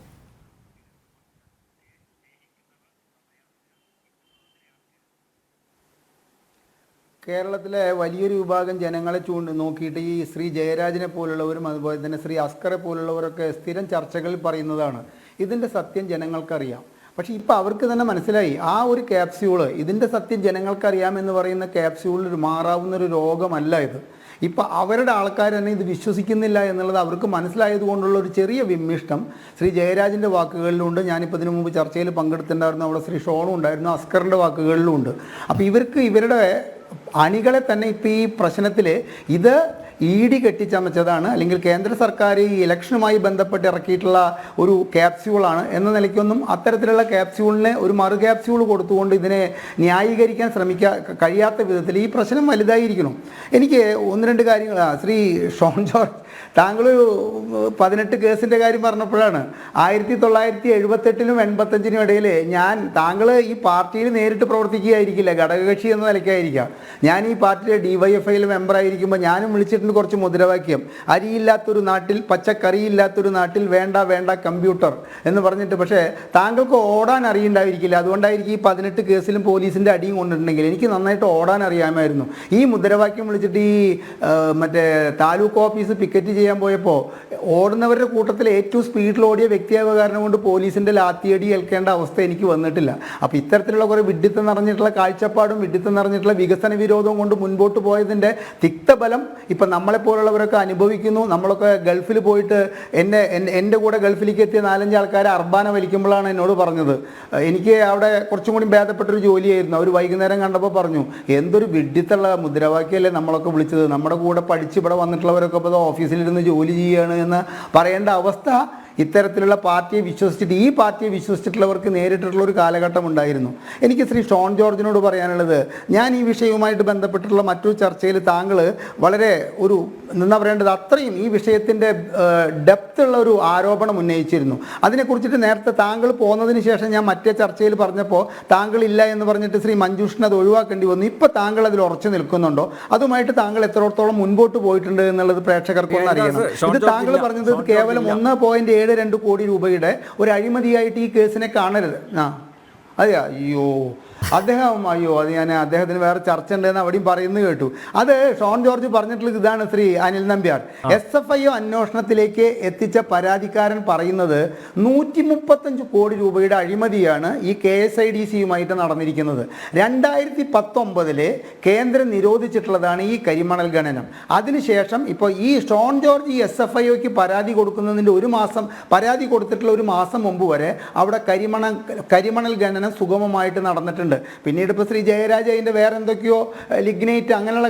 കേരളത്തിലെ വലിയൊരു വിഭാഗം ജനങ്ങളെ നോക്കിയിട്ട് ഈ ശ്രീ ജയരാജനെ പോലുള്ളവരും അതുപോലെ തന്നെ ശ്രീ അസ്കറെ പോലുള്ളവരൊക്കെ സ്ഥിരം ചർച്ചകളിൽ പറയുന്നതാണ് ഇതിൻ്റെ സത്യം ജനങ്ങൾക്കറിയാം. പക്ഷേ ഇപ്പോൾ അവർക്ക് തന്നെ മനസ്സിലായി ആ ഒരു ക്യാപ്സ്യൂള്, ഇതിൻ്റെ സത്യം ജനങ്ങൾക്കറിയാമെന്ന് പറയുന്ന ക്യാപ്സ്യൂളിൽ മാറാവുന്നൊരു രോഗമല്ല ഇത്. ഇപ്പം അവരുടെ ആൾക്കാർ തന്നെ ഇത് വിശ്വസിക്കുന്നില്ല എന്നുള്ളത് അവർക്ക് മനസ്സിലായതുകൊണ്ടുള്ള ഒരു ചെറിയ വിമ്മിഷ്ടം ശ്രീ ജയരാജിൻ്റെ വാക്കുകളിലുണ്ട്. ഞാനിപ്പോൾ ഇതിനു മുമ്പ് ചർച്ചയിൽ പങ്കെടുത്തിട്ടുണ്ടായിരുന്നു, അവിടെ ശ്രീ ഷോണും ഉണ്ടായിരുന്നു, അസ്കറിൻ്റെ വാക്കുകളിലും ഉണ്ട്. അപ്പോൾ ഇവർക്ക് ഇവരുടെ അണികളെ തന്നെ ഇപ്പോൾ ഈ പ്രശ്നത്തിൽ ഇത് ED കെട്ടിച്ചമച്ചതാണ്, അല്ലെങ്കിൽ കേന്ദ്ര സർക്കാർ ഈ ഇലക്ഷനുമായി ബന്ധപ്പെട്ട് ഇറക്കിയിട്ടുള്ള ഒരു ക്യാപ്സ്യൂളാണ് എന്ന നിലയ്ക്കൊന്നും അത്തരത്തിലുള്ള ക്യാപ്സ്യൂളിന് ഒരു മറു ക്യാപ്സ്യൂൾ കൊടുത്തുകൊണ്ട് ഇതിനെ ന്യായീകരിക്കാൻ കഴിയാത്ത വിധത്തിൽ ഈ പ്രശ്നം വലുതായിരിക്കണം. എനിക്ക് ഒന്ന് രണ്ട് കാര്യങ്ങൾ ശ്രീ ഷോൺ ജോർജ്, താങ്കൾ 18 കേസിൻ്റെ കാര്യം പറഞ്ഞപ്പോഴാണ് 1978-ലും 85-നും ഇടയിൽ താങ്കൾ ഈ പാർട്ടിയിൽ നേരിട്ട് പ്രവർത്തിക്കുകയായിരിക്കില്ല, ഘടകകക്ഷി എന്ന നിലയ്ക്കായിരിക്കാം. ഞാൻ ഈ പാർട്ടിയുടെ DYFIയിൽ മെമ്പറായിരിക്കുമ്പോൾ ഞാനും വിളിച്ചിട്ടുണ്ട് കുറച്ച് മുദ്രാവാക്യം, അരിയില്ലാത്തൊരു നാട്ടിൽ പച്ചക്കറിയില്ലാത്തൊരു നാട്ടിൽ വേണ്ട വേണ്ട കമ്പ്യൂട്ടർ എന്ന് പറഞ്ഞിട്ട്. പക്ഷേ താങ്കൾക്ക് ഓടാൻ അറിയുണ്ടായിരിക്കില്ല, അതുകൊണ്ടായിരിക്കും ഈ 18 കേസിലും പോലീസിൻ്റെ അടിയും കൊണ്ടിട്ടുണ്ടെങ്കിൽ എനിക്ക് നന്നായിട്ട് ഓടാൻ അറിയാമായിരുന്നു. ഈ മുദ്രാവാക്യം വിളിച്ചിട്ട് ഈ മറ്റേ താലൂക്ക് ഓഫീസ് പിക്കറ്റ് ചെയ്യാൻ പോയപ്പോൾ ഓടുന്നവരുടെ കൂട്ടത്തിൽ ഏറ്റവും സ്പീഡിൽ ഓടിയ വ്യക്തിയായ കാരണം കൊണ്ട് പോലീസിൻ്റെ ലാത്തിയടി ഏൽക്കേണ്ട അവസ്ഥ എനിക്ക് വന്നിട്ടില്ല. അപ്പോൾ ഇത്തരത്തിലുള്ള കുറേ വിഡ്ഢിത്തം നിറഞ്ഞിട്ടുള്ള കാഴ്ചപ്പാടും വിഡ്ഢിത്തം നിറഞ്ഞിട്ടുള്ള വികസന വിരോധവും കൊണ്ട് മുൻപോട്ട് പോയതിൻ്റെ തിക്തഫലം ഇപ്പം നമ്മളെപ്പോലുള്ളവരൊക്കെ അനുഭവിക്കുന്നു. നമ്മളൊക്കെ ഗൾഫിൽ പോയിട്ട് എൻ്റെ കൂടെ ഗൾഫിലേക്ക് എത്തിയ 4-5 ആൾക്കാരെ അർബാന വലിക്കുമ്പോഴാണ് എന്നോട് പറഞ്ഞത്, എനിക്ക് അവിടെ കുറച്ചും കൂടി ഭേദപ്പെട്ടൊരു ജോലിയായിരുന്നു. അവർ വൈകുന്നേരം കണ്ടപ്പോൾ പറഞ്ഞു, എന്തൊരു വിഡ്ഢിത്തുള്ള മുദ്രാവാക്യമല്ലേ നമ്മളൊക്കെ വിളിച്ചത്, നമ്മുടെ കൂടെ പഠിച്ച് ഇവിടെ വന്നിട്ടുള്ളവരൊക്കെ ഇപ്പോൾ ഓഫീസിലിരുന്ന് ജോലി ചെയ്യുകയാണ് എന്ന് പറയേണ്ട അവസ്ഥ ഇത്തരത്തിലുള്ള പാർട്ടിയെ വിശ്വസിച്ചിട്ട് ഈ പാർട്ടിയെ വിശ്വസിച്ചിട്ടുള്ളവർക്ക് നേരിട്ടുള്ള ഒരു കാലഘട്ടം ഉണ്ടായിരുന്നു. എനിക്ക് ശ്രീ ഷോൺ ജോർജിനോട് പറയാനുള്ളത്, ഞാൻ ഈ വിഷയവുമായിട്ട് ബന്ധപ്പെട്ടിട്ടുള്ള മറ്റൊരു ചർച്ചയിൽ താങ്കൾ വളരെ ഒരു എന്താ പറയേണ്ടത് അത്രയും ഈ വിഷയത്തിൻ്റെ ഡെപ്തുള്ള ഒരു ആരോപണം ഉന്നയിച്ചിരുന്നു. അതിനെക്കുറിച്ചിട്ട് നേരത്തെ താങ്കൾ പോകുന്നതിന് ശേഷം ഞാൻ മറ്റേ ചർച്ചയിൽ പറഞ്ഞപ്പോൾ താങ്കൾ ഇല്ല എന്ന് പറഞ്ഞിട്ട് ശ്രീ മഞ്ജുഷിന് അത് ഒഴിവാക്കേണ്ടി വന്നു. ഇപ്പോൾ താങ്കൾ അതിൽ ഉറച്ചു നിൽക്കുന്നുണ്ടോ? അതുമായിട്ട് താങ്കൾ എത്രത്തോളം മുൻപോട്ട് പോയിട്ടുണ്ട് എന്നുള്ളത് പ്രേക്ഷകർക്കൊന്നും അറിയണം. ഇത് താങ്കൾ പറഞ്ഞത് കേവലം 1.72 കോടി രൂപയുടെ ഒരു അഴിമതിയായിട്ട് ഈ കേസിനെ കാണരുത്. അതെ, അയ്യോ അദ്ദേഹം അത് ഞാൻ അദ്ദേഹത്തിന് വേറെ ചർച്ച ഉണ്ടെന്ന് അവിടെയും പറയുന്നത് കേട്ടു. അത് ഷോൺ ജോർജ് പറഞ്ഞിട്ടുള്ളത് ഇതാണ്. ശ്രീ അനിൽ നമ്പ്യാർ, SFIO അന്വേഷണത്തിലേക്ക് എത്തിച്ച പരാതിക്കാരൻ പറയുന്നത് 135 കോടി രൂപയുടെ അഴിമതിയാണ് ഈ KSIDCയുമായിട്ട് നടന്നിരിക്കുന്നത്. 2019 കേന്ദ്രം നിരോധിച്ചിട്ടുള്ളതാണ് ഈ കരിമണൽ ഖനനം. അതിനുശേഷം ഇപ്പോൾ ഈ ഷോൺ ജോർജ് ഈ SFIOക്ക് പരാതി കൊടുക്കുന്നതിൻ്റെ പരാതി കൊടുത്തിട്ടുള്ള ഒരു മാസം മുമ്പ് വരെ അവിടെ കരിമണൽ ഖനനം സുഗമമായിട്ട് നടന്നിട്ടുണ്ട്. പിന്നീട് ഇപ്പോൾ ശ്രീ ജയരാജ് അതിൻ്റെ വേറെ എന്തൊക്കെയോ ലിഗ്നൈറ്റ് അങ്ങനെയുള്ള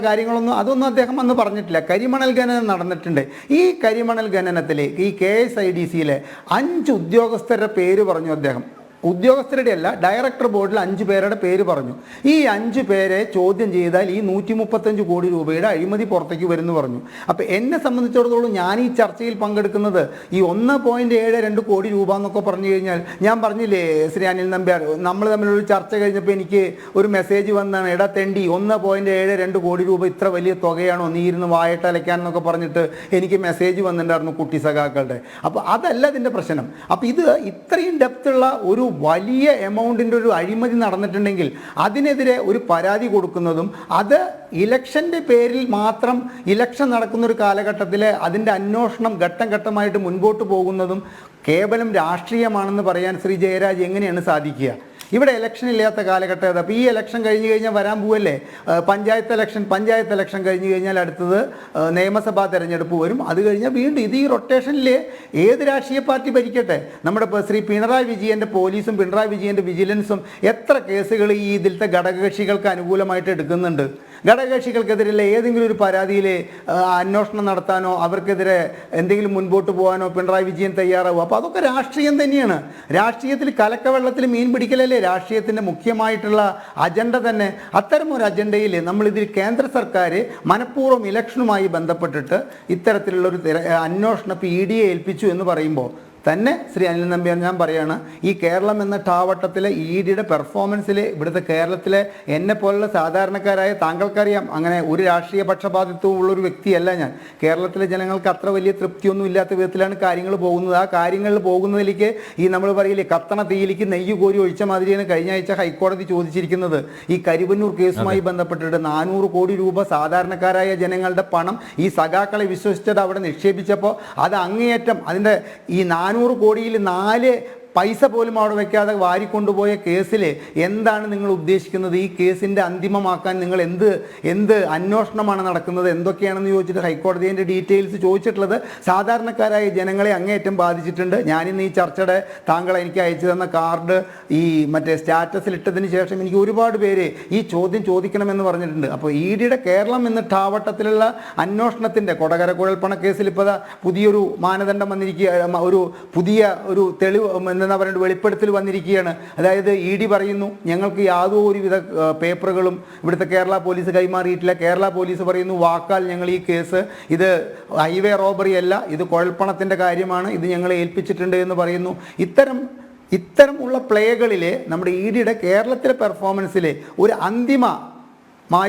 അതൊന്നും അദ്ദേഹം അന്ന് പറഞ്ഞിട്ടില്ല. കരിമണൽ ഖനനം നടന്നിട്ടുണ്ട്. ഈ കരിമണൽ ഖനനത്തിൽ ഈ KSIDCയിലെ 5 ഉദ്യോഗസ്ഥരുടെ പേര് പറഞ്ഞു അദ്ദേഹം. ഉദ്യോഗസ്ഥരുടെ അല്ല, ഡയറക്ടർ ബോർഡിൽ 5 പേരുടെ പേര് പറഞ്ഞു. ഈ 5 പേരെ ചോദ്യം ചെയ്താൽ ഈ 135 കോടി രൂപയുടെ അഴിമതി പുറത്തേക്ക് വരുന്നു പറഞ്ഞു. അപ്പോൾ എന്നെ സംബന്ധിച്ചിടത്തോളം ഞാൻ ഈ ചർച്ചയിൽ പങ്കെടുക്കുന്നത് ഈ 1.72 കോടി രൂപ എന്നൊക്കെ പറഞ്ഞു കഴിഞ്ഞാൽ, ഞാൻ പറഞ്ഞില്ലേ ശ്രീ അനിൽ നമ്പ്യാർ, നമ്മൾ തമ്മിലൊരു ചർച്ച കഴിഞ്ഞപ്പോൾ എനിക്ക് ഒരു മെസ്സേജ് വന്നാണ്, എടാ തെണ്ടി 1.72 കോടി രൂപ ഇത്ര വലിയ തുകയാണോ, നീ ഇരുന്ന് വായിട്ടലയ്ക്കാൻ എന്നൊക്കെ പറഞ്ഞിട്ട് എനിക്ക് മെസ്സേജ് വന്നിട്ടുണ്ടായിരുന്നു കുട്ടി സഖാക്കളുടെ. അപ്പോൾ അതല്ല ഇതിൻ്റെ പ്രശ്നം. അപ്പോൾ ഇത് ഇത്രയും ഡെപ്തുള്ള ഒരു വലിയ എമൗണ്ടിൻ്റെ ഒരു അഴിമതി നടന്നിട്ടുണ്ടെങ്കിൽ അതിനെതിരെ ഒരു പരാതി കൊടുക്കുന്നതും അത് ഇലക്ഷൻ്റെ പേരിൽ മാത്രം ഇലക്ഷൻ നടക്കുന്ന ഒരു കാലഘട്ടത്തിൽ അതിൻ്റെ അന്വേഷണം ഘട്ടം ഘട്ടമായിട്ട് മുൻപോട്ട് പോകുന്നതും കേവലം രാഷ്ട്രീയമാണെന്ന് പറയാൻ ശ്രീ ജയരാജ് എങ്ങനെയാണ് സാധിക്കുക? ഇവിടെ ഇലക്ഷൻ ഇല്ലാത്ത കാലഘട്ടം ഏതാ? അപ്പോൾ ഈ ഇലക്ഷൻ കഴിഞ്ഞ് കഴിഞ്ഞാൽ വരാൻ പോവല്ലേ പഞ്ചായത്ത് ഇലക്ഷൻ കഴിഞ്ഞ് കഴിഞ്ഞാൽ അടുത്തത് നിയമസഭാ തെരഞ്ഞെടുപ്പ് വരും. അത് കഴിഞ്ഞാൽ വീണ്ടും ഇത് ഈ റൊട്ടേഷനിൽ ഏത് രാഷ്ട്രീയ പാർട്ടി ഭരിക്കട്ടെ, നമ്മുടെ ശ്രീ പിണറായി വിജയൻ്റെ പോലീസും പിണറായി വിജയൻ്റെ വിജിലൻസും എത്ര കേസുകൾ ഈ ഇതിലത്തെ ഘടകകക്ഷികൾക്ക് അനുകൂലമായിട്ട് എടുക്കുന്നുണ്ട്. ഘടകകക്ഷികൾക്കെതിരെ ഏതെങ്കിലും ഒരു പരാതിയിൽ അന്വേഷണം നടത്താനോ അവർക്കെതിരെ എന്തെങ്കിലും മുൻപോട്ട് പോകാനോ പിണറായി വിജയൻ തയ്യാറാവും. അപ്പോൾ അതൊക്കെ രാഷ്ട്രീയം തന്നെയാണ്. രാഷ്ട്രീയത്തിൽ കലക്കവെള്ളത്തിൽ മീൻ പിടിക്കലല്ലേ രാഷ്ട്രീയത്തിൻ്റെ മുഖ്യമായിട്ടുള്ള അജണ്ട തന്നെ. അത്തരമൊരു അജണ്ടയിൽ നമ്മളിതിൽ കേന്ദ്ര സർക്കാർ മനഃപൂർവ്വം ഇലക്ഷനുമായി ബന്ധപ്പെട്ടിട്ട് ഇത്തരത്തിലുള്ളൊരു അന്വേഷണം EDയെ ഏൽപ്പിച്ചു എന്ന് പറയുമ്പോൾ തന്നെ ശ്രീ അനിൽ നമ്പ്യാർ, ഞാൻ പറയുകയാണ്, ഈ കേരളം എന്ന ടാവട്ടത്തിലെ EDയുടെ പെർഫോമൻസിൽ ഇവിടുത്തെ കേരളത്തിലെ എന്നെ പോലുള്ള സാധാരണക്കാരായ താങ്കൾക്കറിയാം, അങ്ങനെ ഒരു രാഷ്ട്രീയ പക്ഷപാതിത്വവും ഉള്ളൊരു വ്യക്തിയല്ല ഞാൻ. കേരളത്തിലെ ജനങ്ങൾക്ക് അത്ര വലിയ തൃപ്തിയൊന്നും ഇല്ലാത്ത വിധത്തിലാണ് കാര്യങ്ങൾ പോകുന്നത്. ആ കാര്യങ്ങളിൽ പോകുന്നതിലേക്ക് ഈ നമ്മൾ പറയില്ലേ കത്തണ തീയിലേക്ക് നെയ്യ് കോരി ഒഴിച്ച മാതിരിയാണ് കഴിഞ്ഞ ആഴ്ച ഹൈക്കോടതി ചോദിച്ചിരിക്കുന്നത്. ഈ കരിവന്നൂർ കേസുമായി ബന്ധപ്പെട്ടിട്ട് 400 കോടി രൂപ സാധാരണക്കാരായ ജനങ്ങളുടെ പണം ഈ സഖാക്കളെ വിശ്വസിച്ചിട്ട് അവിടെ നിക്ഷേപിച്ചപ്പോൾ അത് അങ്ങേയറ്റം അതിൻ്റെ ഈ 400 കോടിയിൽ 4 പൈസ പോലും അവിടെ വെക്കാതെ വാരിക്കൊണ്ടുപോയ കേസിൽ എന്താണ് നിങ്ങൾ ഉദ്ദേശിക്കുന്നത്? ഈ കേസിൻ്റെ അന്തിമമാക്കാൻ നിങ്ങൾ എന്ത് അന്വേഷണമാണ് നടക്കുന്നത്, എന്തൊക്കെയാണെന്ന് ചോദിച്ചിട്ട് ഹൈക്കോടതിൻ്റെ ഡീറ്റെയിൽസ് ചോദിച്ചിട്ടുള്ളത് സാധാരണക്കാരായ ജനങ്ങളെ അങ്ങേയറ്റം ബാധിച്ചിട്ടുണ്ട്. ഞാനിന്ന് ഈ ചർച്ചയുടെ താങ്കൾ എനിക്ക് അയച്ചു തന്ന കാർഡ് ഈ മറ്റേ സ്റ്റാറ്റസിൽ ഇട്ടതിന് ശേഷം എനിക്ക് ഒരുപാട് പേര് ഈ ചോദ്യം ചോദിക്കണമെന്ന് പറഞ്ഞിട്ടുണ്ട്. അപ്പോൾ ഇഡിയുടെ കേരളം എന്നിട്ട് ആവട്ടത്തിലുള്ള അന്വേഷണത്തിൻ്റെ കൊടകര കുഴൽപ്പണ കേസിൽ ഇപ്പോൾ പുതിയൊരു മാനദണ്ഡം വന്നിരിക്കുക, ഒരു പുതിയ ഒരു തെളിവ് എന്താ പറയുക വെളിപ്പെടുത്തൽ വന്നിരിക്കുകയാണ്. അതായത് ഇഡി പറയുന്നു ഞങ്ങൾക്ക് യാതൊരുവിധ പേപ്പറുകളും ഇവിടുത്തെ കേരള പോലീസ് കൈമാറിയിട്ടില്ല. കേരള പോലീസ് പറയുന്നു വാക്കാൽ ഞങ്ങൾ ഈ കേസ് ഇത് ഹൈവേ റോബറി അല്ല, ഇത് കുഴൽപ്പണത്തിൻ്റെ കാര്യമാണ്, ഇത് ഞങ്ങളെ ഏൽപ്പിച്ചിട്ടുണ്ട് എന്ന് പറയുന്നു. ഇത്തരമുള്ള പ്ലേകളിൽ നമ്മുടെ ഇഡിയുടെ കേരളത്തിലെ പെർഫോമൻസിൽ ഒരു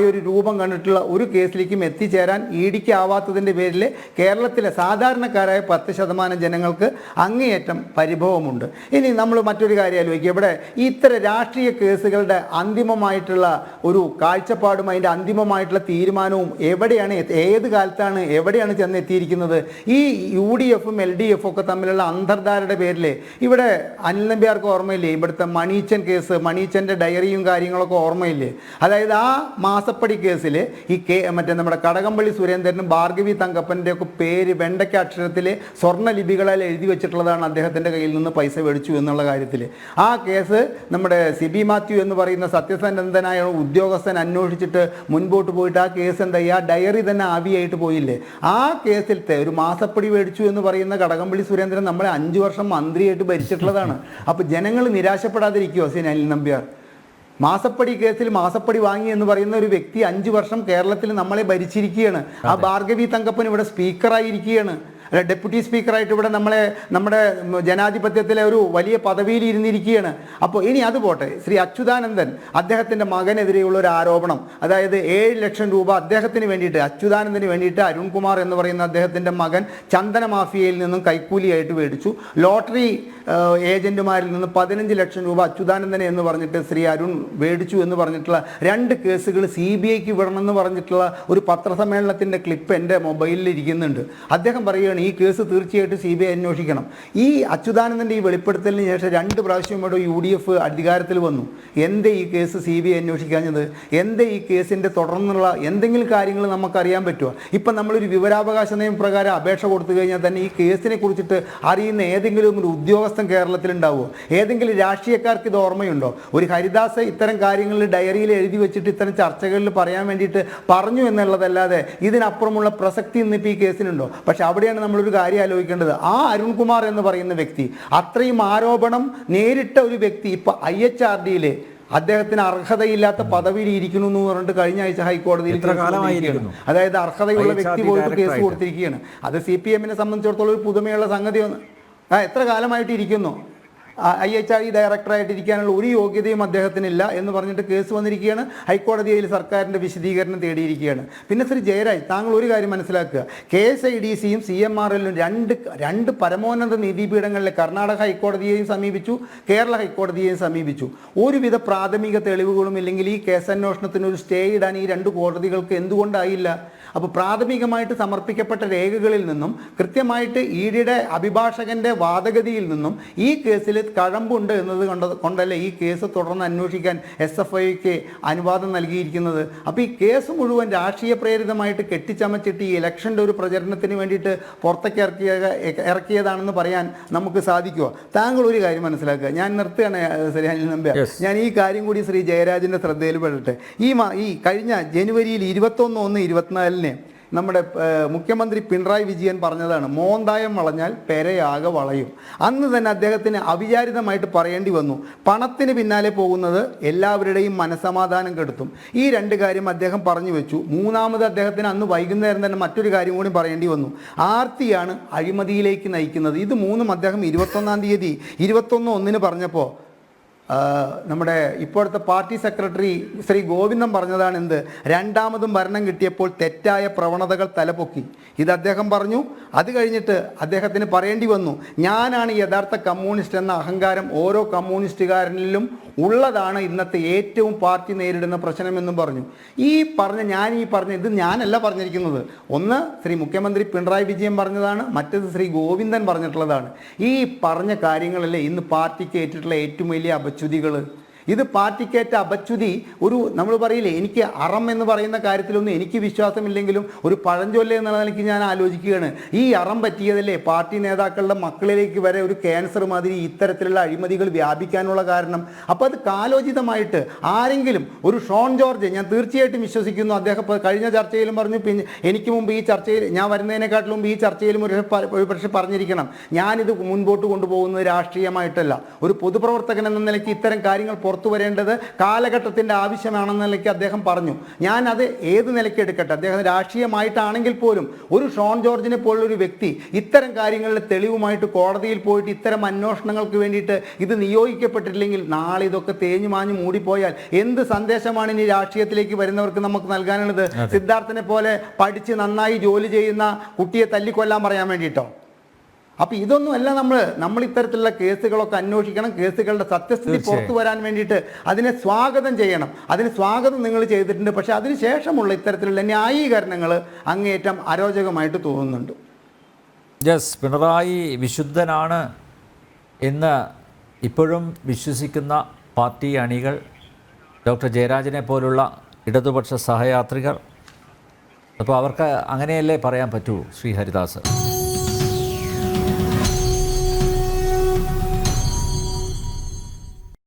ഒരു രൂപം കണ്ടിട്ടുള്ള ഒരു കേസിലേക്കും എത്തിച്ചേരാൻ ഇഡിക്ക് ആവാത്തതിൻ്റെ പേരിൽ കേരളത്തിലെ സാധാരണക്കാരായ 10% ജനങ്ങൾക്ക് അങ്ങേയറ്റം പരിഭവമുണ്ട്. ഇനി നമ്മൾ മറ്റൊരു കാര്യം ആലോചിക്കുക. ഇവിടെ ഇത്തരം രാഷ്ട്രീയ കേസുകളുടെ അന്തിമമായിട്ടുള്ള ഒരു കാഴ്ചപ്പാടും അതിൻ്റെ അന്തിമമായിട്ടുള്ള തീരുമാനവും എവിടെയാണ്, ഏത് കാലത്താണ്, എവിടെയാണ് ചെന്നെത്തിയിരിക്കുന്നത്? ഈ UDFും LDF ഒക്കെ തമ്മിലുള്ള അന്തർധാരയുടെ പേരിൽ ഇവിടെ അനിൽ നമ്പ്യാർക്ക് ഓർമ്മയില്ലേ ഇവിടുത്തെ മണീച്ചൻ കേസ്, മണീച്ചൻ്റെ ഡയറിയും കാര്യങ്ങളൊക്കെ ഓർമ്മയില്ലേ? അതായത് ആ മാസപ്പടി കേസിൽ ഈ നമ്മുടെ കടകംപള്ളി സുരേന്ദ്രനും ഭാർഗവി തങ്കപ്പൻ്റെ ഒക്കെ പേര് വെണ്ടയ്ക്ക അക്ഷരത്തിൽ സ്വർണ്ണ ലിപികളാൽ എഴുതി വെച്ചിട്ടുള്ളതാണ് അദ്ദേഹത്തിൻ്റെ കയ്യിൽ നിന്ന് പൈസ മേടിച്ചു എന്നുള്ള കാര്യത്തിൽ. ആ കേസ് നമ്മുടെ സിബി മാത്യു എന്ന് പറയുന്ന സത്യസന്ധനായ ഉദ്യോഗസ്ഥൻ അന്വേഷിച്ചിട്ട് മുൻപോട്ട് പോയിട്ട് ആ കേസ് എന്തായി, ആ ഡയറി തന്നെ ആവിയായിട്ട് പോയില്ലേ? ആ കേസിലത്തെ ഒരു മാസപ്പടി മേടിച്ചു എന്ന് പറയുന്ന കടകംപള്ളി സുരേന്ദ്രൻ നമ്മളെ 5 വർഷം മന്ത്രിയായിട്ട് ഭരിച്ചിട്ടുള്ളതാണ്. അപ്പോൾ ജനങ്ങൾ നിരാശപ്പെടാതിരിക്കുമോ അനിൽ നമ്പ്യാർ? മാസപ്പടി കേസിൽ മാസപ്പടി വാങ്ങി എന്ന് പറയുന്ന ഒരു വ്യക്തി 5 വർഷം കേരളത്തിൽ നമ്മളെ ഭരിച്ചിരിക്കുകയാണ്. ആ ഭാർഗവി തങ്കപ്പൻ ഇവിടെ സ്പീക്കറായിരിക്കുകയാണ്, ഡെപ്യൂട്ടി സ്പീക്കറായിട്ട് ഇവിടെ നമ്മുടെ ജനാധിപത്യത്തിലെ ഒരു വലിയ പദവിയിൽ ഇരുന്നിരിക്കുകയാണ്. അപ്പോൾ ഇനി അത് പോട്ടെ, ശ്രീ അച്യുതാനന്ദൻ അദ്ദേഹത്തിൻ്റെ മകനെതിരെയുള്ള ഒരു ആരോപണം, അതായത് 7 ലക്ഷം രൂപ അദ്ദേഹത്തിന് വേണ്ടിയിട്ട്, അച്യുതാനന്ദന് വേണ്ടിയിട്ട് അരുൺകുമാർ എന്ന് പറയുന്ന അദ്ദേഹത്തിൻ്റെ മകൻ ചന്ദന മാഫിയയിൽ നിന്നും കൈക്കൂലിയായിട്ട് മേടിച്ചു. ലോട്ടറി ഏജന്റുമാരിൽ നിന്ന് 15 ലക്ഷം രൂപ അച്യുതാനന്ദനെ എന്ന് പറഞ്ഞിട്ട് ശ്രീ അരുൺ മേടിച്ചു എന്ന് പറഞ്ഞിട്ടുള്ള 2 കേസുകൾ CBIക്ക് വിടണമെന്ന് പറഞ്ഞിട്ടുള്ള ഒരു പത്രസമ്മേളനത്തിൻ്റെ ക്ലിപ്പ് എൻ്റെ മൊബൈലിൽ ഇരിക്കുന്നുണ്ട്. അദ്ദേഹം പറയുകയാണ് ഈ കേസ് തീർച്ചയായിട്ടും CBI അന്വേഷിക്കണം. ഈ അച്യുതാനന്ദൻ്റെ ഈ വെളിപ്പെടുത്തലിന് ശേഷം 2 പ്രാവശ്യം ഇവിടെ UDF അധികാരത്തിൽ വന്നു. എന്തേ ഈ കേസ് CBI അന്വേഷിക്കാഞ്ഞത്? എന്തേ ഈ കേസിൻ്റെ തുടർന്നുള്ള എന്തെങ്കിലും കാര്യങ്ങൾ നമുക്കറിയാൻ പറ്റുമോ? ഇപ്പം നമ്മളൊരു വിവരാവകാശ നിയമപ്രകാരം അപേക്ഷ കൊടുത്തു കഴിഞ്ഞാൽ തന്നെ ഈ കേസിനെ കുറിച്ചിട്ട് അറിയുന്ന ഏതെങ്കിലും ഒരു ഉദ്യോഗസ്ഥൻ കേരളത്തിലുണ്ടാവുമോ? ഏതെങ്കിലും രാഷ്ട്രീയക്കാർക്ക് ഇത് ഓർമ്മയുണ്ടോ? ഒരു ഹരിദാസ് ഇത്തരം കാര്യങ്ങളിൽ ഡയറിയിൽ എഴുതി വെച്ചിട്ട് ഇത്തരം ചർച്ചകളിൽ പറയാൻ വേണ്ടിയിട്ട് പറഞ്ഞു എന്നുള്ളതല്ലാതെ ഇതിനപ്പുറമുള്ള പ്രസക്തി ഇന്നിപ്പോൾ ഈ കേസിനുണ്ടോ? പക്ഷെ അവിടെയാണ് നമ്മളൊരു കാര്യം ആലോചിക്കേണ്ടത്. ആ അരുൺകുമാർ എന്ന് പറയുന്ന വ്യക്തി, അത്രയും ആരോപണം നേരിട്ട ഒരു വ്യക്തി, ഇപ്പൊ IHRDയിൽ അദ്ദേഹത്തിന് അർഹതയില്ലാത്ത പദവിയിൽ ഇരിക്കുന്നു എന്ന് പറഞ്ഞിട്ട് കഴിഞ്ഞ ആഴ്ച ഹൈക്കോടതിയിൽ അതായത് അർഹതയുള്ള വ്യക്തി പോയിട്ട് കേസ് കൊടുത്തിരിക്കുകയാണ്. അത് CPM-നെ സംബന്ധിച്ചിടത്തോളം ഒരു പുതുമയുള്ള സംഗതിയാണ്. എത്ര കാലമായിട്ട് ഇരിക്കുന്നു? IHRD ഡയറക്ടറായിട്ട് ഇരിക്കാനുള്ള ഒരു യോഗ്യതയും അദ്ദേഹത്തിനില്ല എന്ന് പറഞ്ഞിട്ട് കേസ് വന്നിരിക്കുകയാണ്. ഹൈക്കോടതിയിൽ സർക്കാരിൻ്റെ വിശദീകരണം തേടിയിരിക്കുകയാണ്. പിന്നെ ശ്രീ ജയരാജ്, താങ്കൾ ഒരു കാര്യം മനസ്സിലാക്കുക, KSIDCയും CMRLും രണ്ട് പരമോന്നത നീതിപീഠങ്ങളിലെ കർണാടക ഹൈക്കോടതിയെയും സമീപിച്ചു, കേരള ഹൈക്കോടതിയെയും സമീപിച്ചു. ഒരുവിധ പ്രാഥമിക തെളിവുകളും ഇല്ലെങ്കിൽ ഈ കേസന്വേഷണത്തിന് ഒരു സ്റ്റേ ഇടാൻ ഈ 2 കോടതികൾക്ക് എന്തുകൊണ്ടായില്ല? അപ്പോൾ പ്രാഥമികമായിട്ട് സമർപ്പിക്കപ്പെട്ട രേഖകളിൽ നിന്നും കൃത്യമായിട്ട് ഇഡിയുടെ അഭിഭാഷകന്റെ വാദഗതിയിൽ നിന്നും ഈ കേസിൽ കഴമ്പുണ്ട് എന്നത് കൊണ്ടല്ലേ ഈ കേസ് തുടർന്ന് അന്വേഷിക്കാൻ SFIക്ക് അനുവാദം നൽകിയിരിക്കുന്നത്. അപ്പോൾ ഈ കേസ് മുഴുവൻ രാഷ്ട്രീയ പ്രേരിതമായിട്ട് കെട്ടിച്ചമച്ചിട്ട് ഈ ഇലക്ഷൻ്റെ ഒരു പ്രചരണത്തിന് വേണ്ടിയിട്ട് പുറത്തേക്ക് ഇറക്കിയതാണെന്ന് പറയാൻ നമുക്ക് സാധിക്കുമോ? താങ്കൾ ഒരു കാര്യം മനസ്സിലാക്കുക, ഞാൻ നിർത്തുകയാണ് ശ്രീ അനിൽ നമ്പ്യാർ, ഞാൻ ഈ കാര്യം കൂടി ശ്രീ ജയരാജിൻ്റെ ശ്രദ്ധയിൽ പെടട്ടെ. ഈ കഴിഞ്ഞ ജനുവരിയിൽ 21/1/24 നമ്മുടെ മുഖ്യമന്ത്രി പിണറായി വിജയൻ പറഞ്ഞതാണ്, മോന്തായം വളഞ്ഞാൽ പെരയാകെ വളയും. അന്ന് തന്നെ അദ്ദേഹത്തിന് അവിചാരിതമായിട്ട് പറയേണ്ടി വന്നു, പണത്തിന് പിന്നാലെ പോകുന്നത് എല്ലാവരുടെയും മനസ്സമാധാനം കെടുത്തും. ഈ 2 കാര്യം അദ്ദേഹം പറഞ്ഞു വെച്ചു. മൂന്നാമത് അദ്ദേഹത്തിന് അന്ന് വൈകുന്നേരം തന്നെ മറ്റൊരു കാര്യം കൂടി പറയേണ്ടി വന്നു, ആർത്തിയാണ് അഴിമതിയിലേക്ക് നയിക്കുന്നത്. ഇത് മൂന്നും അദ്ദേഹം 21-1 പറഞ്ഞപ്പോൾ നമ്മുടെ ഇപ്പോഴത്തെ പാർട്ടി സെക്രട്ടറി ശ്രീ ഗോവിന്ദൻ പറഞ്ഞതാണ് എന്ത്, രണ്ടാമതും ഭരണം കിട്ടിയപ്പോൾ തെറ്റായ പ്രവണതകൾ തലപൊക്കി. ഇത് അദ്ദേഹം പറഞ്ഞു. അത് കഴിഞ്ഞിട്ട് അദ്ദേഹത്തിന് പറയേണ്ടി വന്നു, ഞാനാണ് യഥാർത്ഥ കമ്മ്യൂണിസ്റ്റ് എന്ന അഹങ്കാരം ഓരോ കമ്മ്യൂണിസ്റ്റുകാരനിലും ഉള്ളതാണ് ഇന്നത്തെ ഏറ്റവും പാർട്ടി നേരിടുന്ന പ്രശ്നമെന്നും പറഞ്ഞു. ഈ പറഞ്ഞ ഇത് ഞാനല്ല പറഞ്ഞിരിക്കുന്നത്. ഒന്ന് ശ്രീ മുഖ്യമന്ത്രി പിണറായി വിജയൻ പറഞ്ഞതാണ്, മറ്റേത് ശ്രീ ഗോവിന്ദൻ പറഞ്ഞിട്ടുള്ളതാണ്. ഈ പറഞ്ഞ കാര്യങ്ങളല്ലേ ഇന്ന് പാർട്ടിക്ക് ഏറ്റിട്ടുള്ള ഏറ്റവും വലിയ അപച്യുതികൾ. ഇത് പാർട്ടിക്കേറ്റ അപച്യുതി നമ്മൾ പറയില്ലേ, എനിക്ക് അറം എന്ന് പറയുന്ന കാര്യത്തിലൊന്നും എനിക്ക് വിശ്വാസമില്ലെങ്കിലും ഒരു പഴഞ്ചൊല്ല് എന്നുള്ള നിലയ്ക്ക് ഞാൻ ആലോചിക്കുകയാണ്. ഈ അറം പറ്റിയതല്ലേ പാർട്ടി നേതാക്കളുടെ മക്കളിലേക്ക് വരെ ഒരു ക്യാൻസർ മാതിരി ഇത്തരത്തിലുള്ള അഴിമതികൾ വ്യാപിക്കാനുള്ള കാരണം. അപ്പോൾ അത് കാലോചിതമായിട്ട് ആരെങ്കിലും ഒരു ഷോൺ ജോർജ്, ഞാൻ തീർച്ചയായിട്ടും വിശ്വസിക്കുന്നു, അദ്ദേഹം കഴിഞ്ഞ ചർച്ചയിലും പറഞ്ഞു, പിന്നെ എനിക്ക് മുമ്പ് ഈ ചർച്ചയിൽ ഞാൻ വരുന്നതിനെക്കാട്ടിലും മുമ്പ് ഈ ചർച്ചയിലും ഒരു പക്ഷേ പറഞ്ഞിരിക്കണം, ഞാനിത് മുൻപോട്ട് കൊണ്ടുപോകുന്നത് രാഷ്ട്രീയമായിട്ടല്ല, ഒരു പൊതുപ്രവർത്തകൻ എന്ന നിലയ്ക്ക് ഇത്തരം കാര്യങ്ങൾ പുറത്തു വരേണ്ടത് കാലഘട്ടത്തിൻ്റെ ആവശ്യമാണെന്ന നിലയ്ക്ക് അദ്ദേഹം പറഞ്ഞു. ഞാൻ അത് ഏത് നിലയ്ക്ക് എടുക്കട്ടെ, അദ്ദേഹം രാഷ്ട്രീയമായിട്ടാണെങ്കിൽ പോലും ഒരു ഷോൺ ജോർജിനെ പോലുള്ളൊരു വ്യക്തി ഇത്തരം കാര്യങ്ങളുടെ തെളിവുമായിട്ട് കോടതിയിൽ പോയിട്ട് ഇത്തരം അന്വേഷണങ്ങൾക്ക് വേണ്ടിയിട്ട് ഇത് നിയോഗിക്കപ്പെട്ടിട്ടില്ലെങ്കിൽ നാളെ ഇതൊക്കെ തേഞ്ഞു മാഞ്ഞു മൂടിപ്പോയാൽ എന്ത് സന്ദേശമാണ് ഇനി രാഷ്ട്രീയത്തിലേക്ക് വരുന്നവർക്ക് നമുക്ക് നൽകാനുള്ളത്? സിദ്ധാർത്ഥനെ പോലെ പഠിച്ച് നന്നായി ജോലി ചെയ്യുന്ന കുട്ടിയെ തല്ലിക്കൊല്ലാൻ പറയാൻ വേണ്ടിയിട്ടോ? അപ്പോൾ ഇതൊന്നുമല്ല നമ്മൾ ഇത്തരത്തിലുള്ള കേസുകളൊക്കെ അന്വേഷിക്കണം. കേസുകളുടെ സത്യസ്ഥിതി പുറത്തു വരാൻ വേണ്ടിയിട്ട് അതിനെ സ്വാഗതം ചെയ്യണം. അതിന് സ്വാഗതം നിങ്ങൾ ചെയ്തിട്ടുണ്ട്. പക്ഷേ അതിനുശേഷമുള്ള ഇത്തരത്തിലുള്ള ന്യായീകരണങ്ങൾ അങ്ങേയറ്റം അരോചകമായിട്ട് തോന്നുന്നുണ്ട്. പിണറായി വിശുദ്ധനാണ് എന്ന് ഇപ്പോഴും വിശ്വസിക്കുന്ന പാർട്ടി അണികൾ, ഡോക്ടർ ജയരാജനെ പോലുള്ള ഇടതുപക്ഷ സഹയാത്രികർ, അപ്പോൾ അവർക്ക് അങ്ങനെയല്ലേ പറയാൻ പറ്റൂ ശ്രീ ഹരിദാസ്?